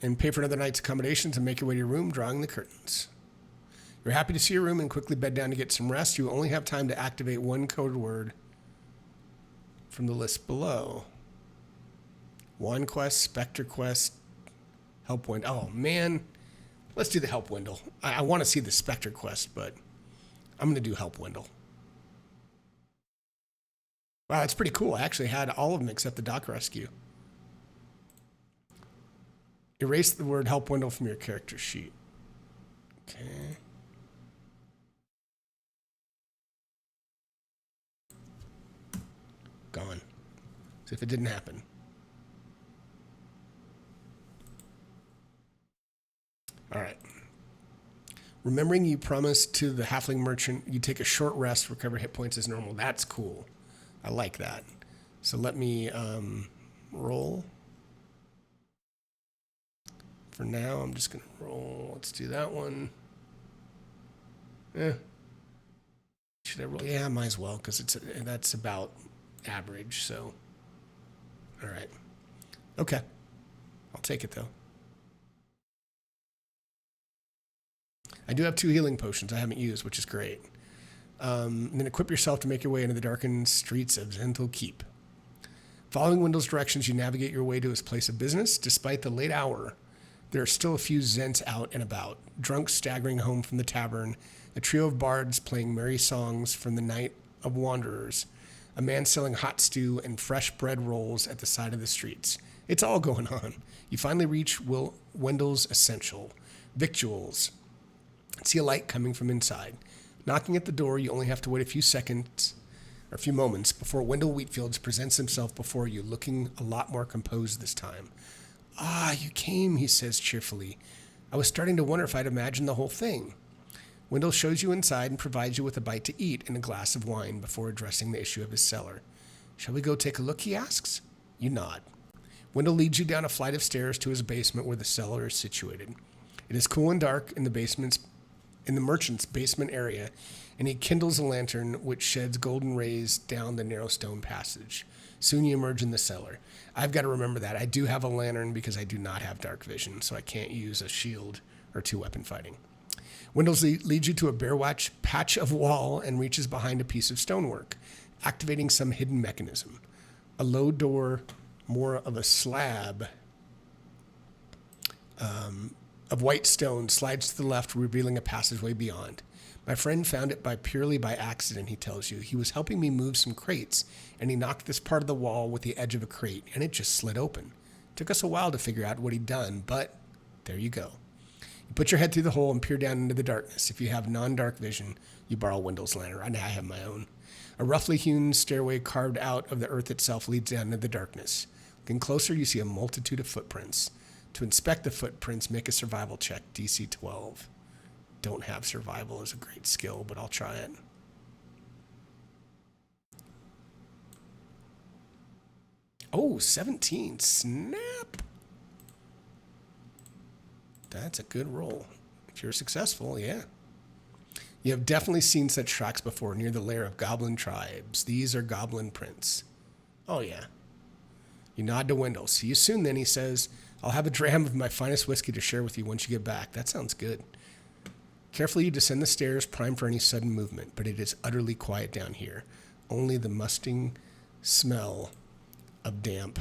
And pay for another night's accommodations and make your way to your room, drawing the curtains. You're happy to see your room and quickly bed down to get some rest. You only have time to activate one code word from the list below. Wand Quest, Spectre Quest, Help Wendell. Oh, man. Let's do the Help Wendell. I want to see the Spectre Quest, but I'm going to do Help Wendell. Wow, that's pretty cool. I actually had all of them except the dock rescue. Erase the word Help Wendell from your character sheet. Okay. Gone. As if it didn't happen. All right. Remembering you promised to the halfling merchant, you take a short rest, recover hit points as normal. That's cool. I like that. So let me roll. For now, I'm just going to roll. Let's do that one. Should I roll? Yeah, I might as well, because that's about average. So, all right. Okay. I'll take it, though. I do have 2 healing potions I haven't used, which is great. And then equip yourself to make your way into the darkened streets of Zhentil Keep. Following Wendell's directions, you navigate your way to his place of business. Despite the late hour, there are still a few Zents out and about, drunks staggering home from the tavern, a trio of bards playing merry songs from the night of wanderers, a man selling hot stew and fresh bread rolls at the side of the streets. It's all going on. You finally reach Wendell's essential, victuals, and see a light coming from inside. Knocking at the door, you only have to wait a few seconds, or a few moments, before Wendell Wheatfields presents himself before you, looking a lot more composed this time. Ah, you came, he says cheerfully. I was starting to wonder if I'd imagined the whole thing. Wendell shows you inside and provides you with a bite to eat and a glass of wine before addressing the issue of his cellar. Shall we go take a look, he asks. You nod. Wendell leads you down a flight of stairs to his basement where the cellar is situated. It is cool and dark in the merchant's basement area, and he kindles a lantern which sheds golden rays down the narrow stone passage. Soon you emerge in the cellar. I've got to remember that. I do have a lantern because I do not have dark vision, so I can't use a shield or 2-weapon fighting. Wendell leads you to a bare patch of wall and reaches behind a piece of stonework, activating some hidden mechanism. A low door, more of a slab of white stone, slides to the left, revealing a passageway beyond. My friend found it purely by accident, he tells you. He was helping me move some crates, and he knocked this part of the wall with the edge of a crate, and it just slid open. Took us a while to figure out what he'd done, but there you go. You put your head through the hole and peer down into the darkness. If you have non-dark vision, you borrow Wendell's lantern. I have my own. A roughly hewn stairway carved out of the earth itself leads down into the darkness. Looking closer, you see a multitude of footprints. To inspect the footprints, make a survival check, DC 12. Don't have survival as a great skill, but I'll try it. Oh, 17. Snap. That's a good roll. If you're successful, yeah. You have definitely seen such tracks before near the lair of goblin tribes. These are goblin prints. Oh, yeah. You nod to Wendell. See you soon, then, he says. I'll have a dram of my finest whiskey to share with you once you get back. That sounds good. Carefully, you descend the stairs, primed for any sudden movement, but it is utterly quiet down here. Only the musting smell of damp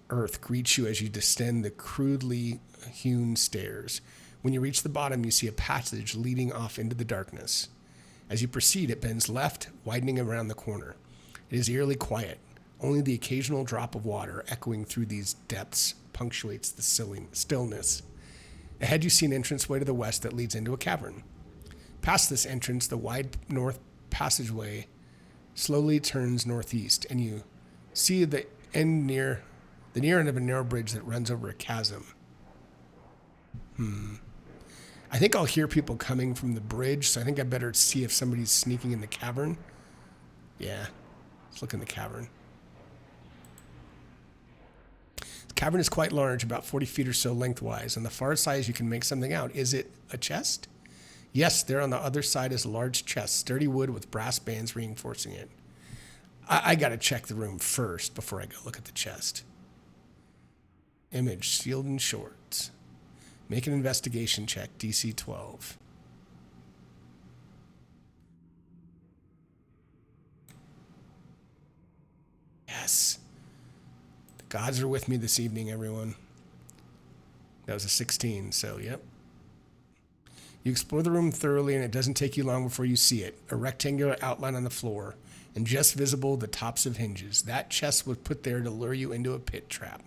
earth greets you as you descend the crudely hewn stairs. When you reach the bottom, you see a passage leading off into the darkness. As you proceed, it bends left, widening around the corner. It is eerily quiet. Only the occasional drop of water echoing through these depths punctuates the stillness. Ahead, you see an entranceway to the west that leads into a cavern. Past this entrance, the wide north passageway slowly turns northeast, and you see the near end of a narrow bridge that runs over a chasm. I think I'll hear people coming from the bridge, so I think I better see if somebody's sneaking in the cavern. Yeah, let's look in the cavern. The cavern is quite large, about 40 feet or so lengthwise. On the far side, you can make something out. Is it a chest? Yes, there on the other side is a large chest, sturdy wood with brass bands reinforcing it. I got to check the room first before I go look at the chest. Image, sealed in shorts. Make an investigation check, DC 12. Yes. The gods are with me this evening, everyone. That was a 16, so yep. You explore the room thoroughly, and it doesn't take you long before you see it. A rectangular outline on the floor, and just visible the tops of hinges. That chest was put there to lure you into a pit trap.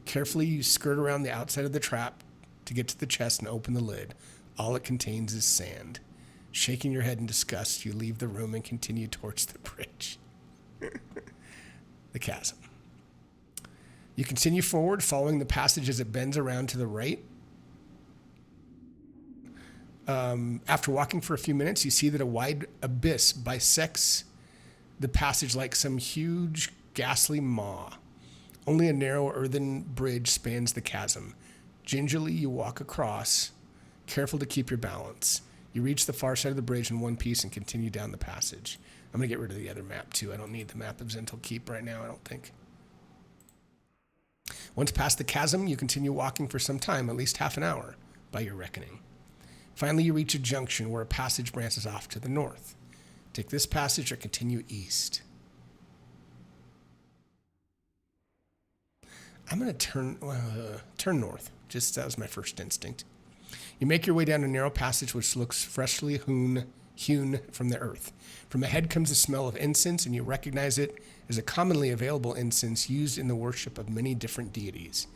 Carefully, you skirt around the outside of the trap to get to the chest and open the lid. All it contains is sand. Shaking your head in disgust, you leave the room and continue towards the bridge. The chasm. You continue forward, following the passage as it bends around to the right. After walking for a few minutes, you see that a wide abyss bisects the passage like some huge, ghastly maw. Only a narrow earthen bridge spans the chasm. Gingerly, you walk across, careful to keep your balance. You reach the far side of the bridge in one piece and continue down the passage. I'm going to get rid of the other map, too. I don't need the map of Zhentil Keep right now, I don't think. Once past the chasm, you continue walking for some time, at least half an hour, by your reckoning. Finally, you reach a junction where a passage branches off to the north. Take this passage or continue east. I'm going to turn north. Just that was my first instinct. You make your way down a narrow passage which looks freshly hewn from the earth. From ahead comes the smell of incense, and you recognize it as a commonly available incense used in the worship of many different deities.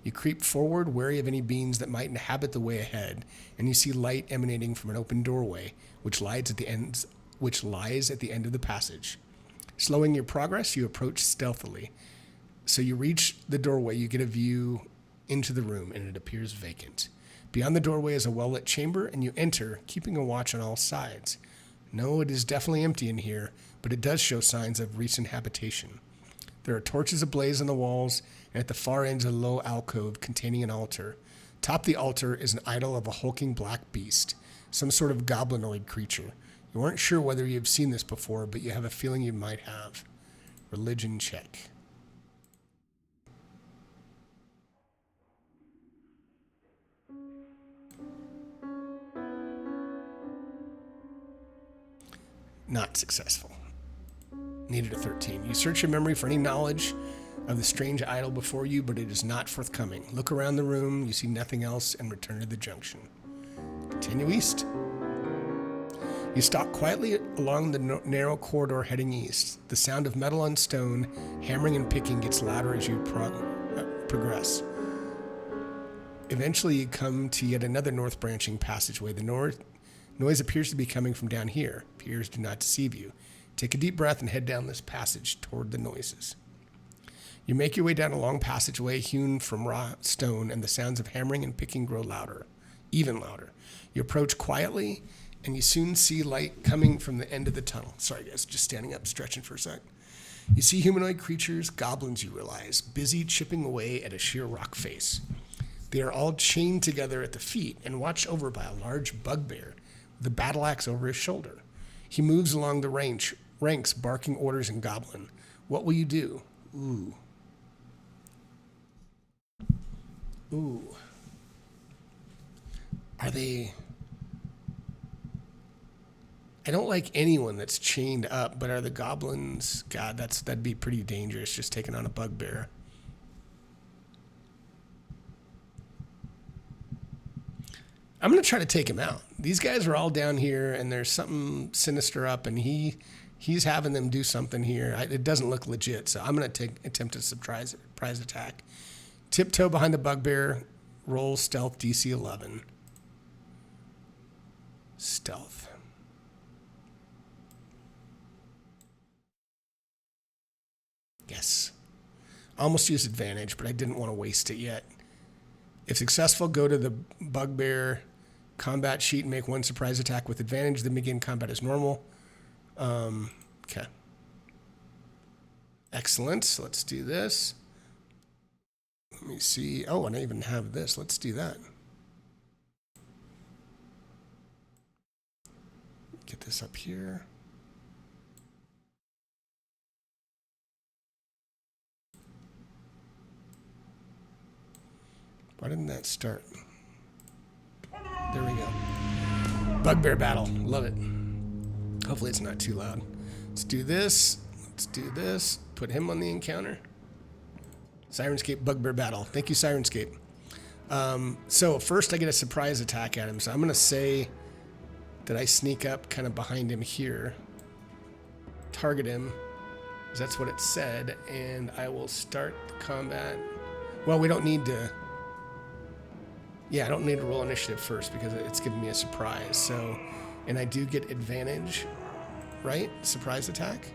You creep forward, wary of any beings that might inhabit the way ahead, and you see light emanating from an open doorway, which lies at the end of the passage. Slowing your progress, you approach stealthily. So you reach the doorway, you get a view into the room, and it appears vacant. Beyond the doorway is a well-lit chamber, and you enter, keeping a watch on all sides. No, it is definitely empty in here, but it does show signs of recent habitation. There are torches ablaze on the walls, and at the far end is a low alcove containing an altar. Atop the altar is an idol of a hulking black beast, some sort of goblinoid creature. You aren't sure whether you have seen this before, but you have a feeling you might have. Religion check. Not successful. Needed a 13. You search your memory for any knowledge of the strange idol before you, but it is not forthcoming. Look around the room, you see nothing else, and return to the junction. Continue east. You stalk quietly along the narrow corridor heading east. The sound of metal on stone, hammering and picking gets louder as you progress. Eventually, you come to yet another north branching passageway. The noise appears to be coming from down here. Peers do not deceive you. Take a deep breath and head down this passage toward the noises. You make your way down a long passageway hewn from raw stone, and the sounds of hammering and picking grow louder, even louder. You approach quietly, and you soon see light coming from the end of the tunnel. Sorry, guys, just standing up, stretching for a sec. You see humanoid creatures, goblins you realize, busy chipping away at a sheer rock face. They are all chained together at the feet and watched over by a large bugbear with a battle axe over his shoulder. He moves along the ranks, barking orders in Goblin. What will you do? Ooh. Ooh. Are they... I don't like anyone that's chained up, but are the goblins... God, that'd be pretty dangerous, just taking on a bugbear. I'm going to try to take him out. These guys are all down here, and there's something sinister up, and he's having them do something here. It doesn't look legit, so I'm going to attempt a surprise attack. Tiptoe behind the bugbear. Roll stealth DC 11. Stealth. Yes. Almost used advantage, but I didn't want to waste it yet. If successful, go to the bugbear combat sheet and make one surprise attack with advantage. Then begin combat as normal. Okay. Excellent. So let's do this. Let me see. Oh, and I even have this. Let's do that. Get this up here. Why didn't that start? There we go. Bugbear battle. Love it. Hopefully it's not too loud. Let's do this. Let's do this. Put him on the encounter. Sirenscape bugbear battle. Thank you, Sirenscape. So first I get a surprise attack at him. So I'm going to say that I sneak up kind of behind him here. Target him. Because that's what it said. And I will start the combat. Well, we don't need to... Yeah, I don't need to roll initiative first because it's giving me a surprise. So, and I do get advantage, right? Surprise attack.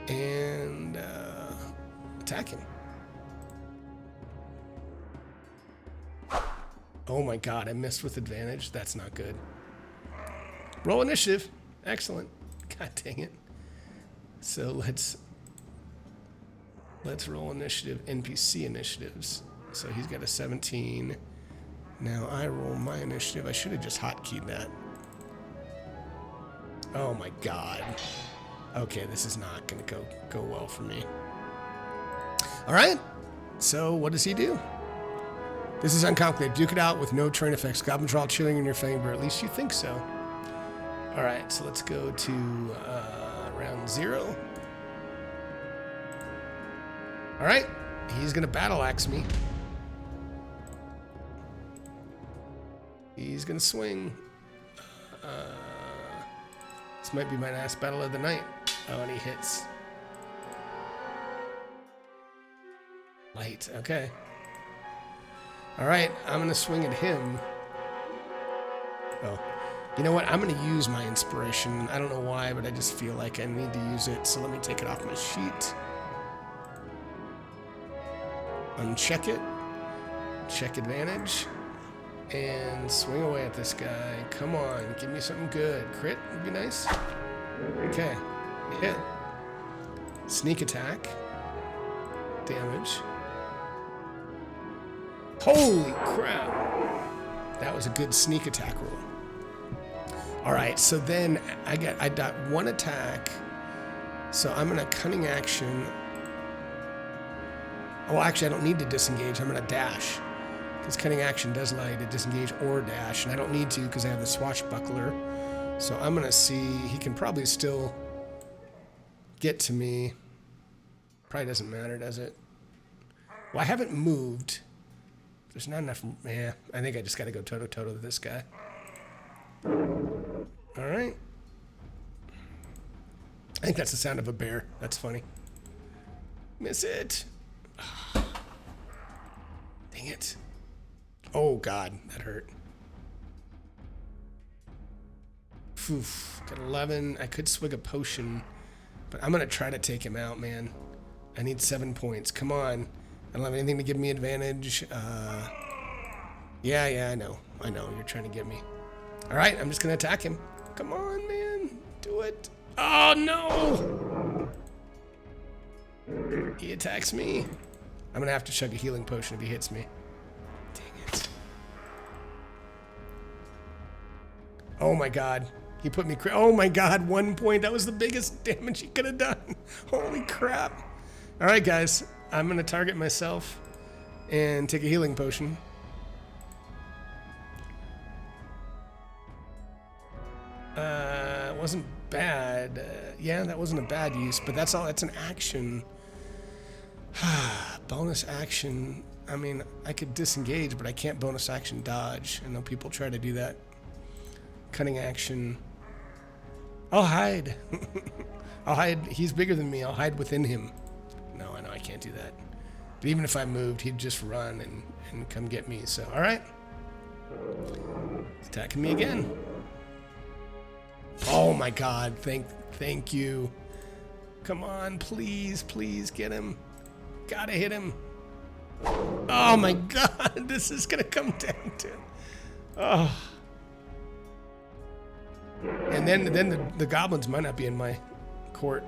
And attack him. Oh my god, I missed with advantage. That's not good. Roll initiative. Excellent. God dang it. So let's roll initiative, NPC initiatives. So he's got a 17. Now I roll my initiative. I should have just hotkeyed that. Oh my god. Okay, this is not going to go well for me. All right. So what does he do? This is uncomplicated. Duke it out with no train effects. Goblins are all chilling in your favor. At least you think so. All right. So let's go to round 0. All right. He's going to battle axe me. He's going to swing. This might be my last battle of the night. Oh, and he hits. Light. Okay. All right. I'm going to swing at him. Oh. You know what? I'm going to use my inspiration. I don't know why, but I just feel like I need to use it. So let me take it off my sheet. Uncheck it. Check advantage. And swing away at this guy. Come on, give me something good. Crit would be nice. Okay, hit. Sneak attack. Damage. Holy crap. That was a good sneak attack roll. All right, so then I got one attack. So I'm gonna cunning action. Oh, actually, I don't need to disengage. I'm gonna dash. Because cunning action does allow you to disengage or dash, and I don't need to because I have the swashbuckler. So I'm going to see, he can probably still get to me. Probably doesn't matter, does it? Well, I haven't moved. There's not enough, yeah, I think I just got to go toe-to-toe with this guy. All right. I think that's the sound of a bear. That's funny. Miss it. Dang it. Oh, God, that hurt. Oof, got 11. I could swig a potion, but I'm going to try to take him out, man. I need 7 points. Come on. I don't have anything to give me advantage. Yeah, I know. You're trying to get me. All right, I'm just going to attack him. Come on, man. Do it. Oh, no. He attacks me. I'm going to have to chug a healing potion if he hits me. Dang it. Oh my god. He put me... Oh my god, 1 point. That was the biggest damage he could have done. Holy crap. Alright, guys. I'm going to target myself and take a healing potion. It wasn't bad. Yeah, that wasn't a bad use, but that's all. That's an action. Bonus action. I mean, I could disengage, but I can't bonus action dodge. I know people try to do that. Cunning action. I'll hide. I'll hide. He's bigger than me. I'll hide within him. No, I know I can't do that. But even if I moved, he'd just run and come get me. So, all right. He's attacking me again. Oh my god. Thank you. Come on, please, please get him. Gotta hit him. Oh my god, this is gonna come down to... Oh. And then the goblins might not be in my court.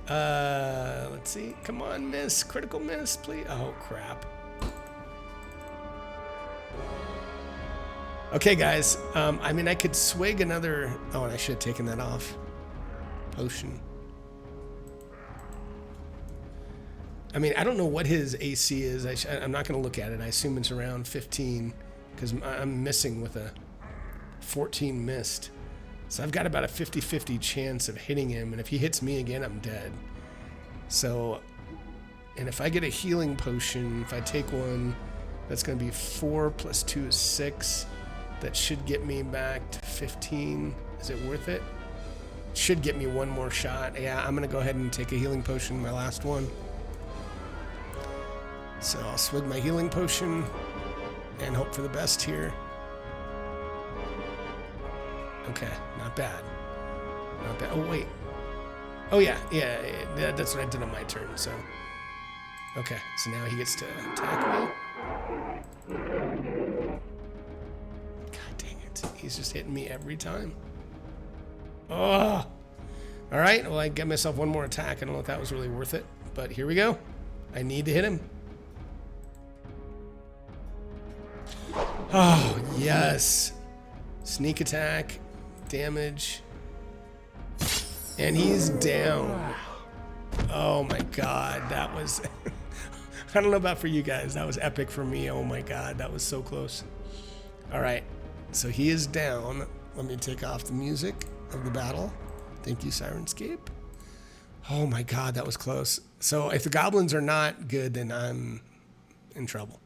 Let's see. Come on, miss. Critical miss, please. Oh, crap. Okay, guys. I mean, I could swig another... Oh, and I should have taken that off. Potion. I mean, I don't know what his AC is. I'm not going to look at it. I assume it's around 15 because I'm missing with a 14 missed. So I've got about a 50-50 chance of hitting him. And if he hits me again, I'm dead. So, and if I get a healing potion, if I take one, that's going to be 4 plus 2 is 6. That should get me back to 15. Is it worth it? Should get me one more shot. Yeah, I'm going to go ahead and take a healing potion, my last one. So I'll swig my healing potion and hope for the best here. Okay, not bad. Not bad. Oh, wait. Oh, yeah, that's what I did on my turn, so. Okay, so now he gets to attack me. God dang it. He's just hitting me every time. Oh! All right, well, I get myself one more attack. I don't know if that was really worth it, but here we go. I need to hit him. Oh, yes. Sneak attack, damage, and he's down. Oh my god, that was... I don't know about for you guys. That was epic for me. Oh my god, that was so close. All right, so he is down. Let me take off the music of the battle. Thank you, Sirenscape. Oh my god, that was close. So if the goblins are not good, then I'm in trouble.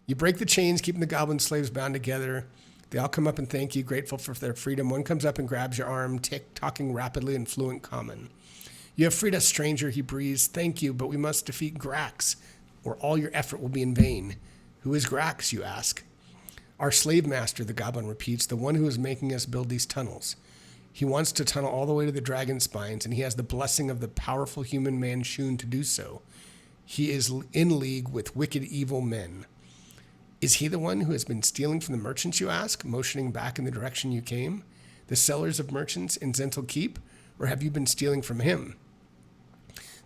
You break the chains, keeping the goblin slaves bound together. They all come up and thank you, grateful for their freedom. One comes up and grabs your arm, talking rapidly in fluent common. You have freed us, stranger, he breathes. Thank you, but we must defeat Grax, or all your effort will be in vain. Who is Grax, you ask? Our slave master, the goblin repeats, the one who is making us build these tunnels. He wants to tunnel all the way to the dragon spines, and he has the blessing of the powerful human Manchun to do so. He is in league with wicked, evil men. Is he the one who has been stealing from the merchants, you ask, motioning back in the direction you came? The sellers of merchants in Zhentil Keep? Or have you been stealing from him?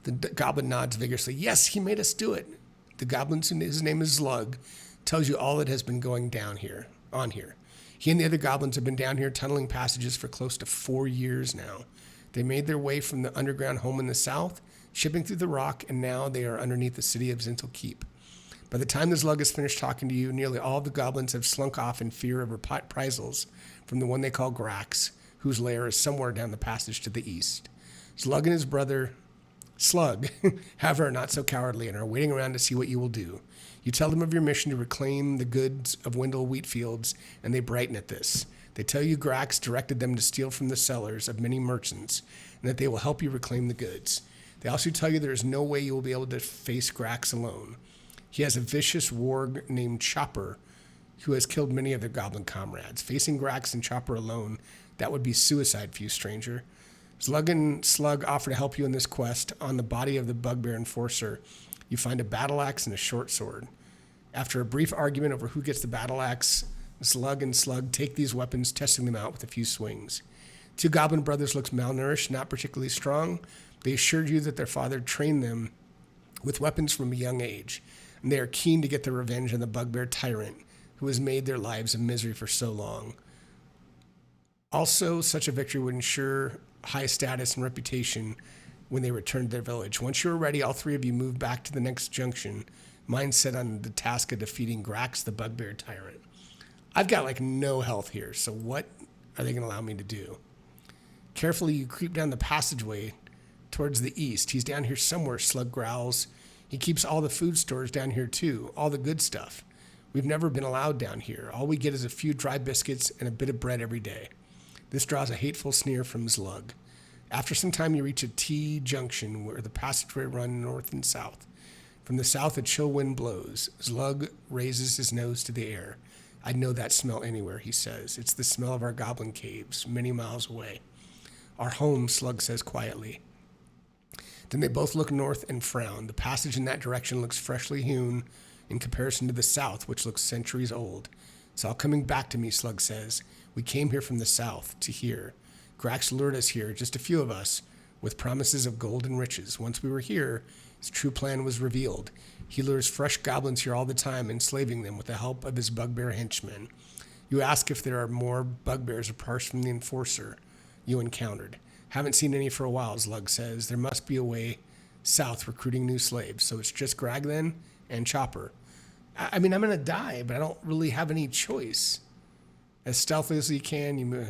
The goblin nods vigorously. Yes, he made us do it. The goblin, his name is Zlug, tells you all that has been going down here, on here. He and the other goblins have been down here tunneling passages for close to 4 years now. They made their way from the underground home in the south, shipping through the rock, and now they are underneath the city of Zhentil Keep. By the time the Zlug has finished talking to you, nearly all of the goblins have slunk off in fear of reprisals from the one they call Grax, whose lair is somewhere down the passage to the east. Zlug and his brother, Slug, however, are not so cowardly and are waiting around to see what you will do. You tell them of your mission to reclaim the goods of Wendell wheat fields, and they brighten at this. They tell you Grax directed them to steal from the sellers of many merchants, and that they will help you reclaim the goods. They also tell you there is no way you will be able to face Grax alone. He has a vicious warg named Chopper, who has killed many of their goblin comrades. Facing Grax and Chopper alone, that would be suicide for you, stranger. Zlug and Slug offer to help you in this quest. On the body of the bugbear enforcer, you find a battle axe and a short sword. After a brief argument over who gets the battle axe, Zlug and Slug take these weapons, testing them out with a few swings. Two goblin brothers look malnourished, not particularly strong. They assured you that their father trained them with weapons from a young age, and they are keen to get their revenge on the bugbear tyrant who has made their lives a misery for so long. Also, such a victory would ensure high status and reputation when they return to their village. Once you are ready, all three of you move back to the next junction, mind set on the task of defeating Grax, the bugbear tyrant. I've got like no health here, so what are they going to allow me to do? Carefully, you creep down the passageway towards the east. He's down here somewhere, Slug growls. He keeps all the food stores down here too, all the good stuff. We've never been allowed down here. All we get is a few dry biscuits and a bit of bread every day. This draws a hateful sneer from Slug. After some time, you reach a T-junction where the passageway runs north and south. From the south, a chill wind blows. Slug raises his nose to the air. I'd know that smell anywhere, he says. It's the smell of our goblin caves, many miles away. Our home, Slug says quietly. Then they both look north and frown. The passage in that direction looks freshly hewn in comparison to the south, which looks centuries old. It's all coming back to me, Slug says. We came here from the south, to here. Grax lured us here, just a few of us, with promises of gold and riches. Once we were here, his true plan was revealed. He lures fresh goblins here all the time, enslaving them with the help of his bugbear henchmen. You ask if there are more bugbears apart from the enforcer you encountered. Haven't seen any for a while, Slug says. There must be a way south recruiting new slaves. So it's just Grag then and Chopper. I mean, I'm going to die, but I don't really have any choice. As stealthily as you can, you move.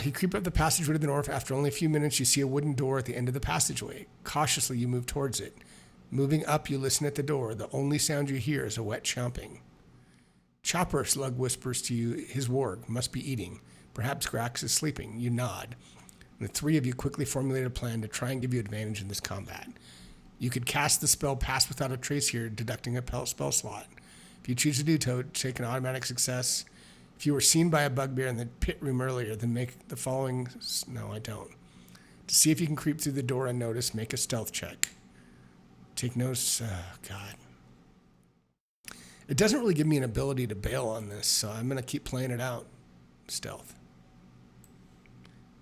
You creep up the passageway to the north. After only a few minutes, you see a wooden door at the end of the passageway. Cautiously, you move towards it. Moving up, you listen at the door. The only sound you hear is a wet chomping. Chopper, Slug whispers to you, his warg must be eating. Perhaps Grax is sleeping. You nod. And the three of you quickly formulate a plan to try and give you advantage in this combat. You could cast the spell Pass Without a Trace here, deducting a spell slot. If you choose to do so, take an automatic success. If you were seen by a bugbear in the pit room earlier, then make the following... No, I don't. To see if you can creep through the door unnoticed, make a stealth check. Take notice... God. It doesn't really give me an ability to bail on this, so I'm going to keep playing it out. Stealth.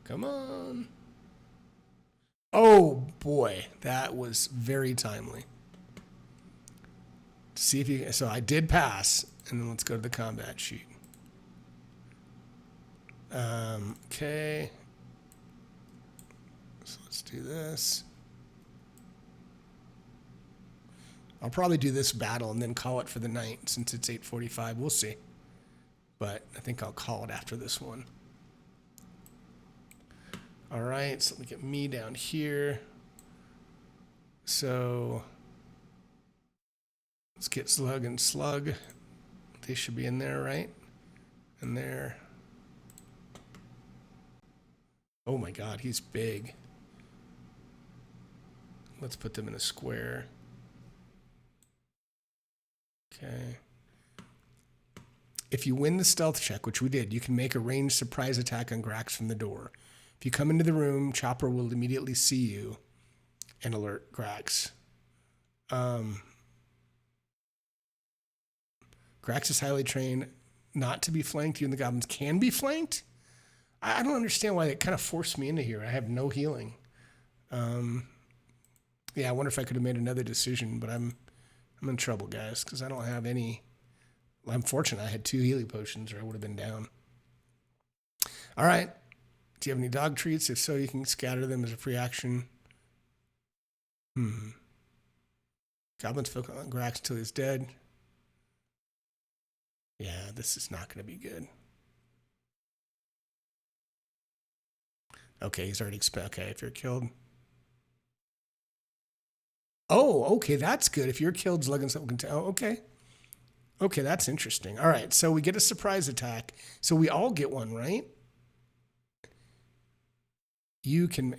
Come on. Oh, boy. That was very timely. See if you... So I did pass, and then let's go to the combat sheet. Okay. So let's do this. I'll probably do this battle and then call it for the night since it's 8:45. We'll see. But I think I'll call it after this one. All right, so let me get me down here. So let's get Slug and Slug. They should be in there, right? And there. Oh my God, he's big. Let's put them in a square. Okay. If you win the stealth check, which we did, you can make a ranged surprise attack on Grax from the door. If you come into the room, Chopper will immediately see you and alert Grax. Grax is highly trained not to be flanked. You and the goblins can be flanked? I don't understand why they kind of forced me into here. I have no healing. Yeah, I wonder if I could have made another decision, but I'm in trouble, guys, because I don't have any... Well, I'm fortunate I had 2 healing potions or I would have been down. All right. Do you have any dog treats? If so, you can scatter them as a free action. Goblins focus on Grax until he's dead. Yeah, this is not going to be good. Okay, he's already okay, if you're killed. Oh, okay, that's good. If you're killed, Slug and Slug can tell. Oh, okay. Okay, that's interesting. All right, so we get a surprise attack. So we all get one, right? You can,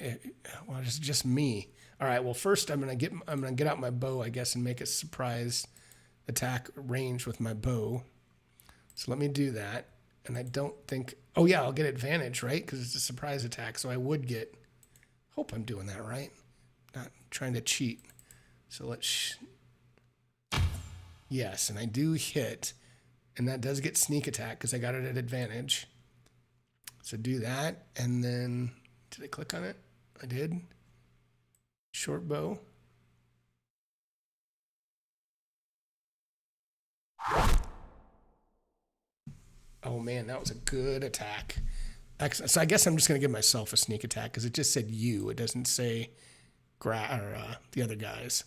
well, it's just me. All right, well, first I'm gonna get out my bow, I guess, and make a surprise attack range with my bow. So let me do that. And I don't think, oh yeah, I'll get advantage, right? Because it's a surprise attack, so I would get, hope I'm doing that right. Not trying to cheat. So let's, yes, and I do hit, and that does get sneak attack because I got it at advantage. So do that, and then, did I click on it? I did. Short bow. Oh man, that was a good attack. Excellent. So I guess I'm just going to give myself a sneak attack because it just said you. It doesn't say the other guys.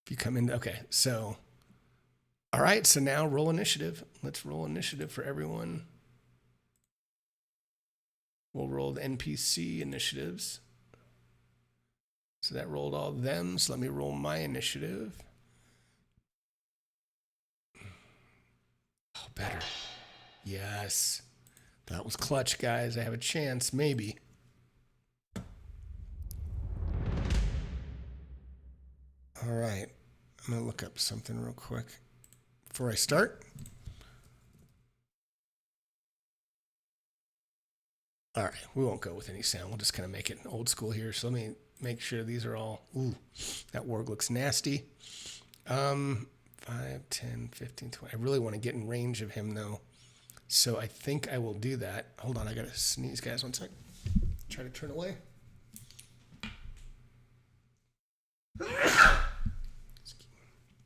If you come in, okay. So, all right. So now roll initiative. Let's roll initiative for everyone. We'll roll the NPC initiatives. So that rolled all of them. So let me roll my initiative. Oh, better. Yes. That was clutch, guys. I have a chance, maybe. All right. I'm going to look up something real quick before I start. All right. We won't go with any sound. We'll just kind of make it old school here. So let me make sure these are all... Ooh, that warg looks nasty. 5, 10, 15, 20. I really want to get in range of him, though. So I think I will do that. Hold on. I got to sneeze, guys. One sec. Try to turn away.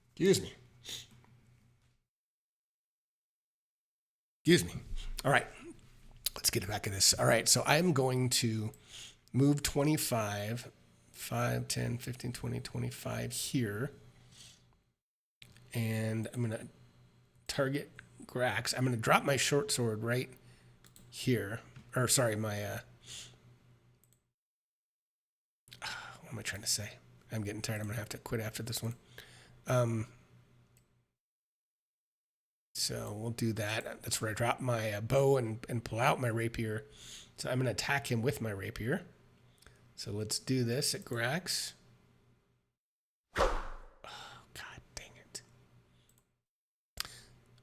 Excuse me. Excuse me. All right. Let's get back at this. All right. So I'm going to move 25, 5, 10, 15, 20, 25 here. And I'm going to target Grax. I'm going to drop my short sword right here. Or, sorry, my... what am I trying to say? I'm getting tired. I'm going to have to quit after this one. So we'll do that. That's where I drop my bow and pull out my rapier. So I'm going to attack him with my rapier. So let's do this at Grax. Oh, God dang it.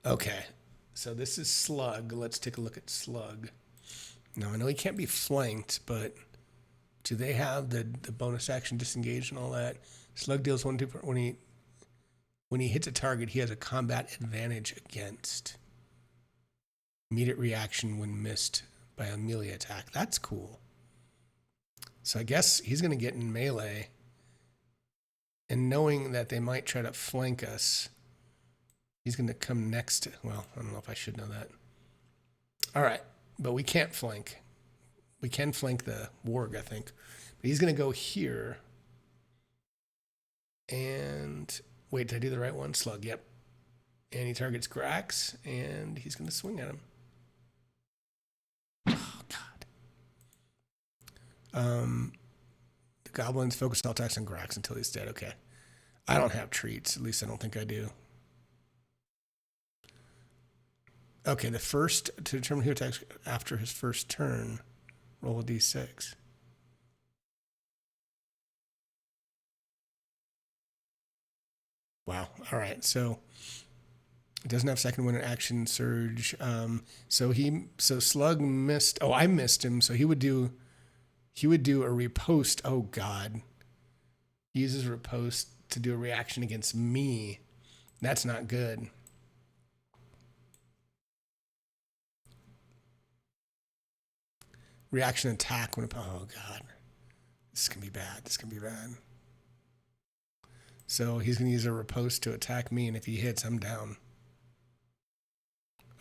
Okay. So this is Slug. Let's take a look at Slug. Now, I know he can't be flanked, but do they have the bonus action disengage and all that? Slug deals 1, 2, when he hits a target, he has a combat advantage against. Immediate reaction when missed by a melee attack. That's cool. So I guess he's going to get in melee. And knowing that they might try to flank us, he's going to come next to... Well, I don't know if I should know that. All right. But we can't flank. We can flank the warg, I think. But he's going to go here. And... Wait, did I do the right one? Slug, yep. And he targets Grax, and he's going to swing at him. Oh, God. The goblins focus all attacks on Grax until he's dead. Okay. I don't have treats. At least I don't think I do. Okay, the first, to determine who attacks after his first turn, roll a d6. Wow. All right. So it doesn't have second winter action surge. So Slug missed. Oh, I missed him. So he would do a riposte. Oh God. He uses riposte to do a reaction against me. That's not good. Reaction attack when oh God. This can be bad. This can be bad. So he's going to use a riposte to attack me, and if he hits, I'm down.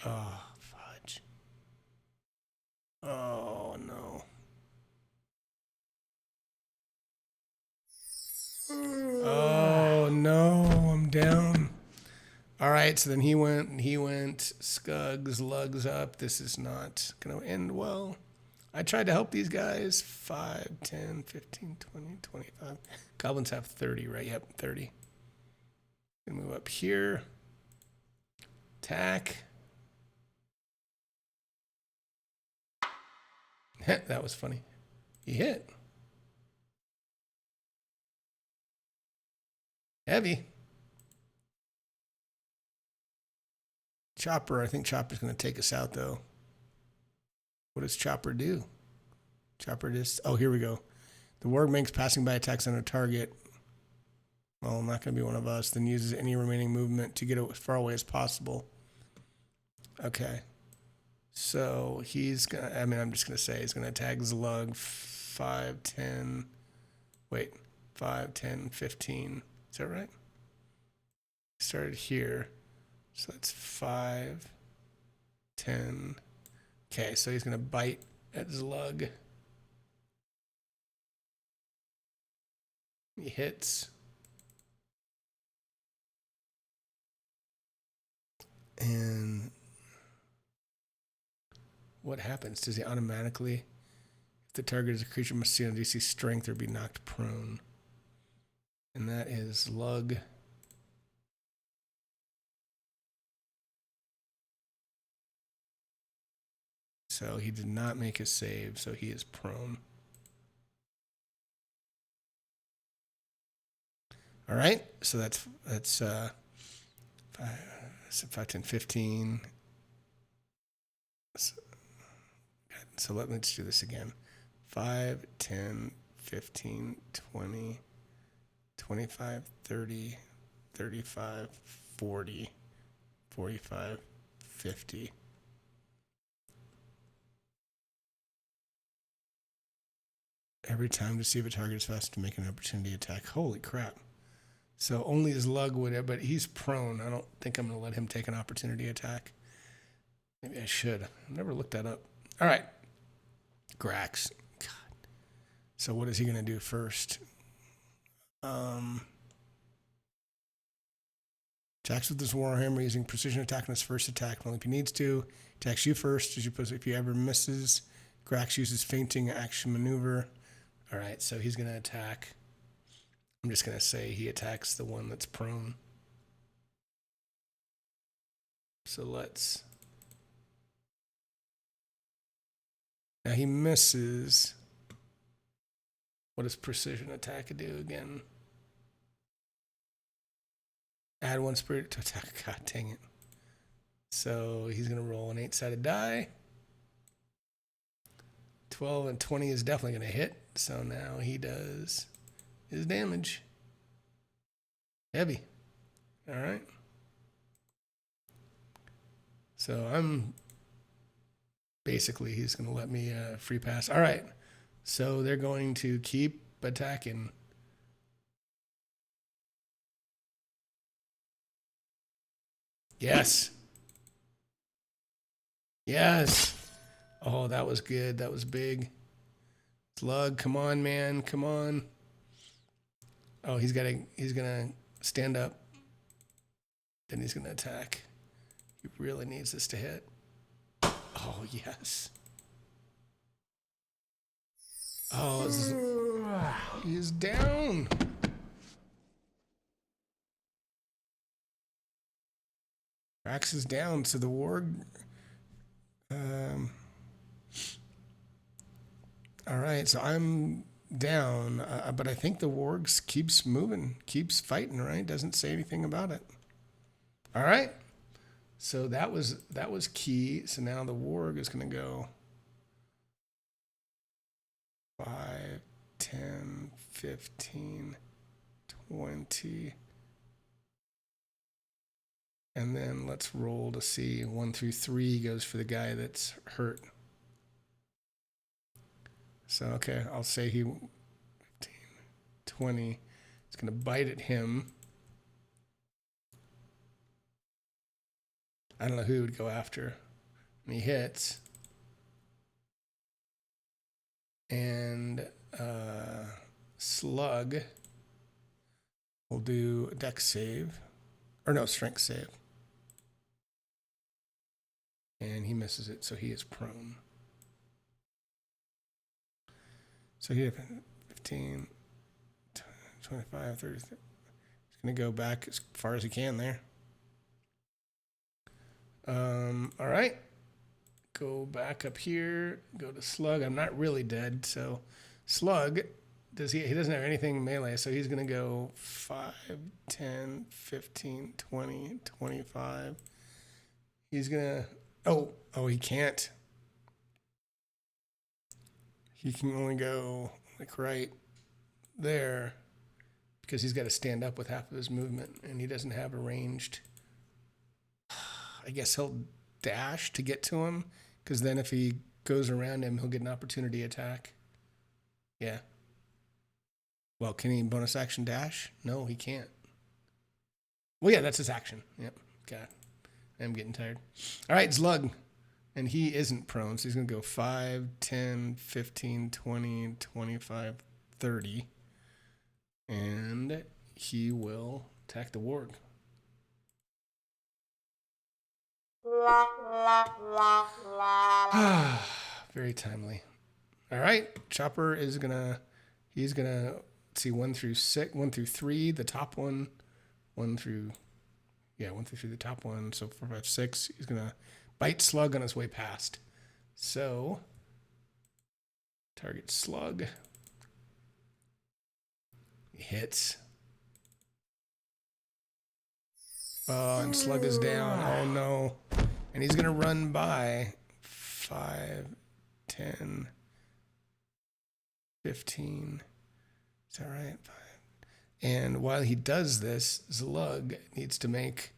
Oh, fudge. Oh, no. Oh, no, I'm down. All right, so then he went, Scugs, lugs up. This is not going to end well. I tried to help these guys. 5, 10, 15, 20, 25. Goblins have 30, right? Yep, 30. Gonna move up here. Attack. That was funny. He hit. Heavy. Chopper. I think Chopper's going to take us out, though. What does Chopper do? Chopper just... Oh, here we go. The warg makes passing by attacks on a target. Well, not going to be one of us. Then uses any remaining movement to get as far away as possible. Okay. So he's going to... I mean, I'm just going to say he's going to attack Zlug 5, 10. Wait, 5, 10, 15. Is that right? Started here. So that's 5, 10. Okay, so he's going to bite at Slug. He hits. And what happens? Does he automatically, if the target is a creature, must see on DC strength or be knocked prone? And that is Slug. So he did not make his save, so he is prone. All right, so that's 5, 10, 15. So let's do this again. 5, 10, 15, 20, 25, 30, 35, 40, 45, 50. Every time to see if a target is fast to make an opportunity attack. Holy crap. So only his lug would have, but he's prone. I don't think I'm going to let him take an opportunity attack. Maybe I should. I've never looked that up. All right. Grax. God. So what is he going to do first? Attacks with his Warhammer using precision attack on his first attack. Only if he needs to. Attacks you first. As you put, if he ever misses, Grax uses fainting action maneuver. All right, so he's going to attack. I'm just going to say he attacks the one that's prone. So let's... Now he misses. What does precision attack do again? Add 1 spirit to attack. God dang it. So he's going to roll an 8-sided die. 12 and 20 is definitely going to hit. So now he does his damage. Heavy. All right. So I'm basically, he's going to let me free pass. All right. So they're going to keep attacking. Yes. Yes. Oh, that was good. That was big. Slug, come on, man. Come on. Oh, he's gonna stand up. Then he's gonna attack. He really needs this to hit. Oh, yes. Oh, he's down. Rax is down, so the warg. All right, so I'm down, but I think the wargs keeps moving, keeps fighting, right? Doesn't say anything about it. All right, so that was key. So now the warg is going to go 5, 10, 15, 20. And then let's roll to see 1 through 3 goes for the guy that's hurt. So, okay, I'll say 15, 20. It's going to bite at him. I don't know who he would go after. And he hits. And Slug will do a dex save. Or no, strength save. And he misses it, so he is prone. So he had 15, 25, 30. He's going to go back as far as he can there. All right. Go back up here. Go to Slug. I'm not really dead, so Slug, he doesn't have anything melee, so he's going to go 5, 10, 15, 20, 25. He's going to... Oh, he can't. He can only go like right there because he's got to stand up with half of his movement, and he doesn't have a ranged. I guess he'll dash to get to him, because then if he goes around him, he'll get an opportunity attack. Yeah. Well, can he bonus action dash? No, he can't. Well, yeah, that's his action. Yep. God, I'm getting tired. All right, Zlug. And he isn't prone, so he's going to go 5, 10, 15, 20, 25, 30. And he will attack the warg. Very timely. All right, Chopper is gonna. He's gonna see 1 through 3, the top one, 1 through 3, the top one. So 4, 5, 6. He's gonna bite Slug on his way past. So target Slug. He hits. Oh, and Slug is down. Oh no. And he's gonna run by 5, 10, 15. Is that right? 5. And while he does this, Zlug needs to make,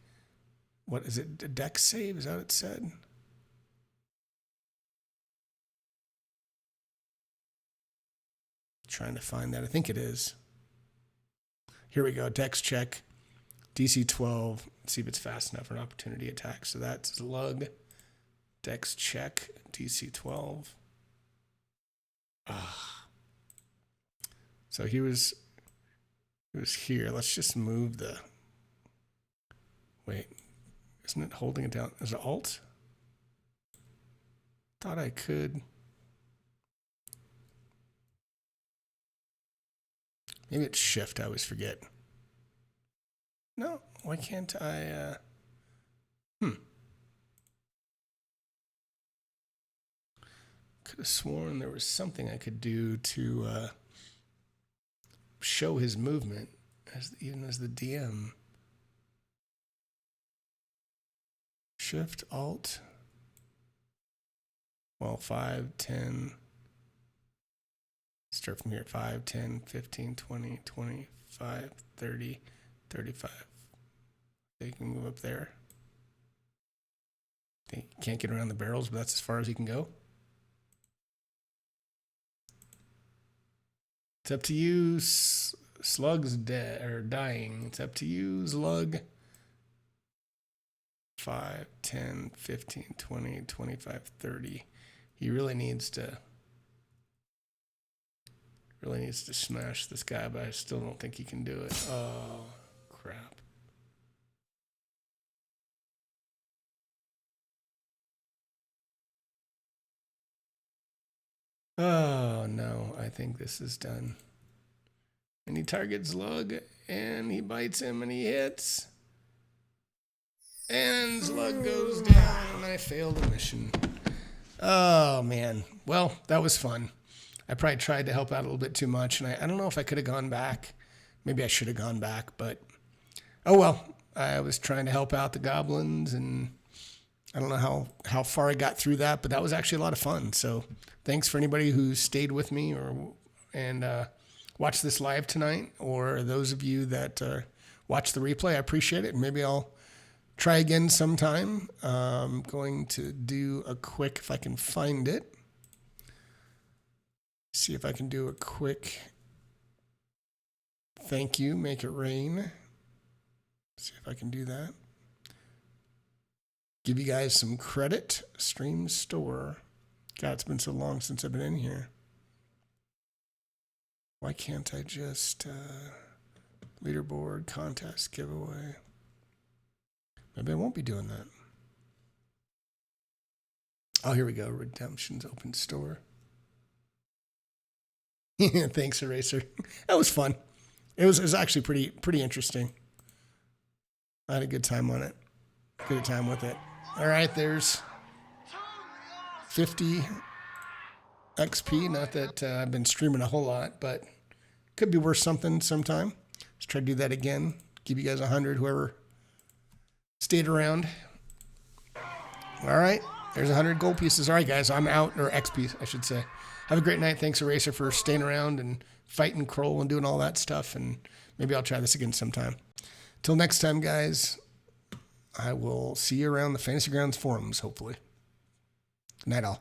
what is it, a dex save? Is that what it said? Trying to find that. I think it is. Here we go. Dex check. DC 12. Let's see if it's fast enough for an opportunity attack. So that's Zlug. Dex check. DC 12. So he was here. Let's just move the. Wait. Isn't it holding it down? Is it Alt? Thought I could. Maybe it's Shift. I always forget. No, why can't I? Could have sworn there was something I could do to show his movement, even as the DM. Shift, Alt. Well, 5, 10. Start from here. 5, 10, 15, 20, 25, 30, 35. They can move up there. They can't get around the barrels, but that's as far as he can go. It's up to you. Slug's dead or dying. It's up to you, Zlug. 5, 10, 15, 20, 25, 30. He really needs to smash this guy, but I still don't think he can do it. Oh, crap. Oh, no. I think this is done. And he targets Zlug, and he bites him, and he hits. And Zlug goes down, and I failed the mission. Oh, man. Well, that was fun. I probably tried to help out a little bit too much, and I don't know if I could have gone back. Maybe I should have gone back, but oh well. I was trying to help out the goblins, and I don't know how far I got through that, but that was actually a lot of fun. So thanks for anybody who stayed with me and watched this live tonight, or those of you that watch the replay. I appreciate it, and maybe I'll try again sometime. I'm going to do a quick, if I can find it. See if I can do a quick thank you, make it rain. See if I can do that. Give you guys some credit. Stream store. God, it's been so long since I've been in here. Why can't I just leaderboard, contest, giveaway? Maybe I won't be doing that. Oh, here we go. Redemption's open store. Thanks, Eraser. That was fun. It was actually pretty interesting. I had a good time on it. Good time with it. All right, there's 50 XP. Not that I've been streaming a whole lot, but could be worth something sometime. Let's try to do that again. Give you guys 100, whoever stayed around. All right, there's 100 gold pieces. All right, guys, I'm out, or XP, I should say. Have a great night. Thanks, Eraser, for staying around and fighting Kroll and doing all that stuff. And maybe I'll try this again sometime. Till next time, guys, I will see you around the Fantasy Grounds forums, hopefully. Good night, all.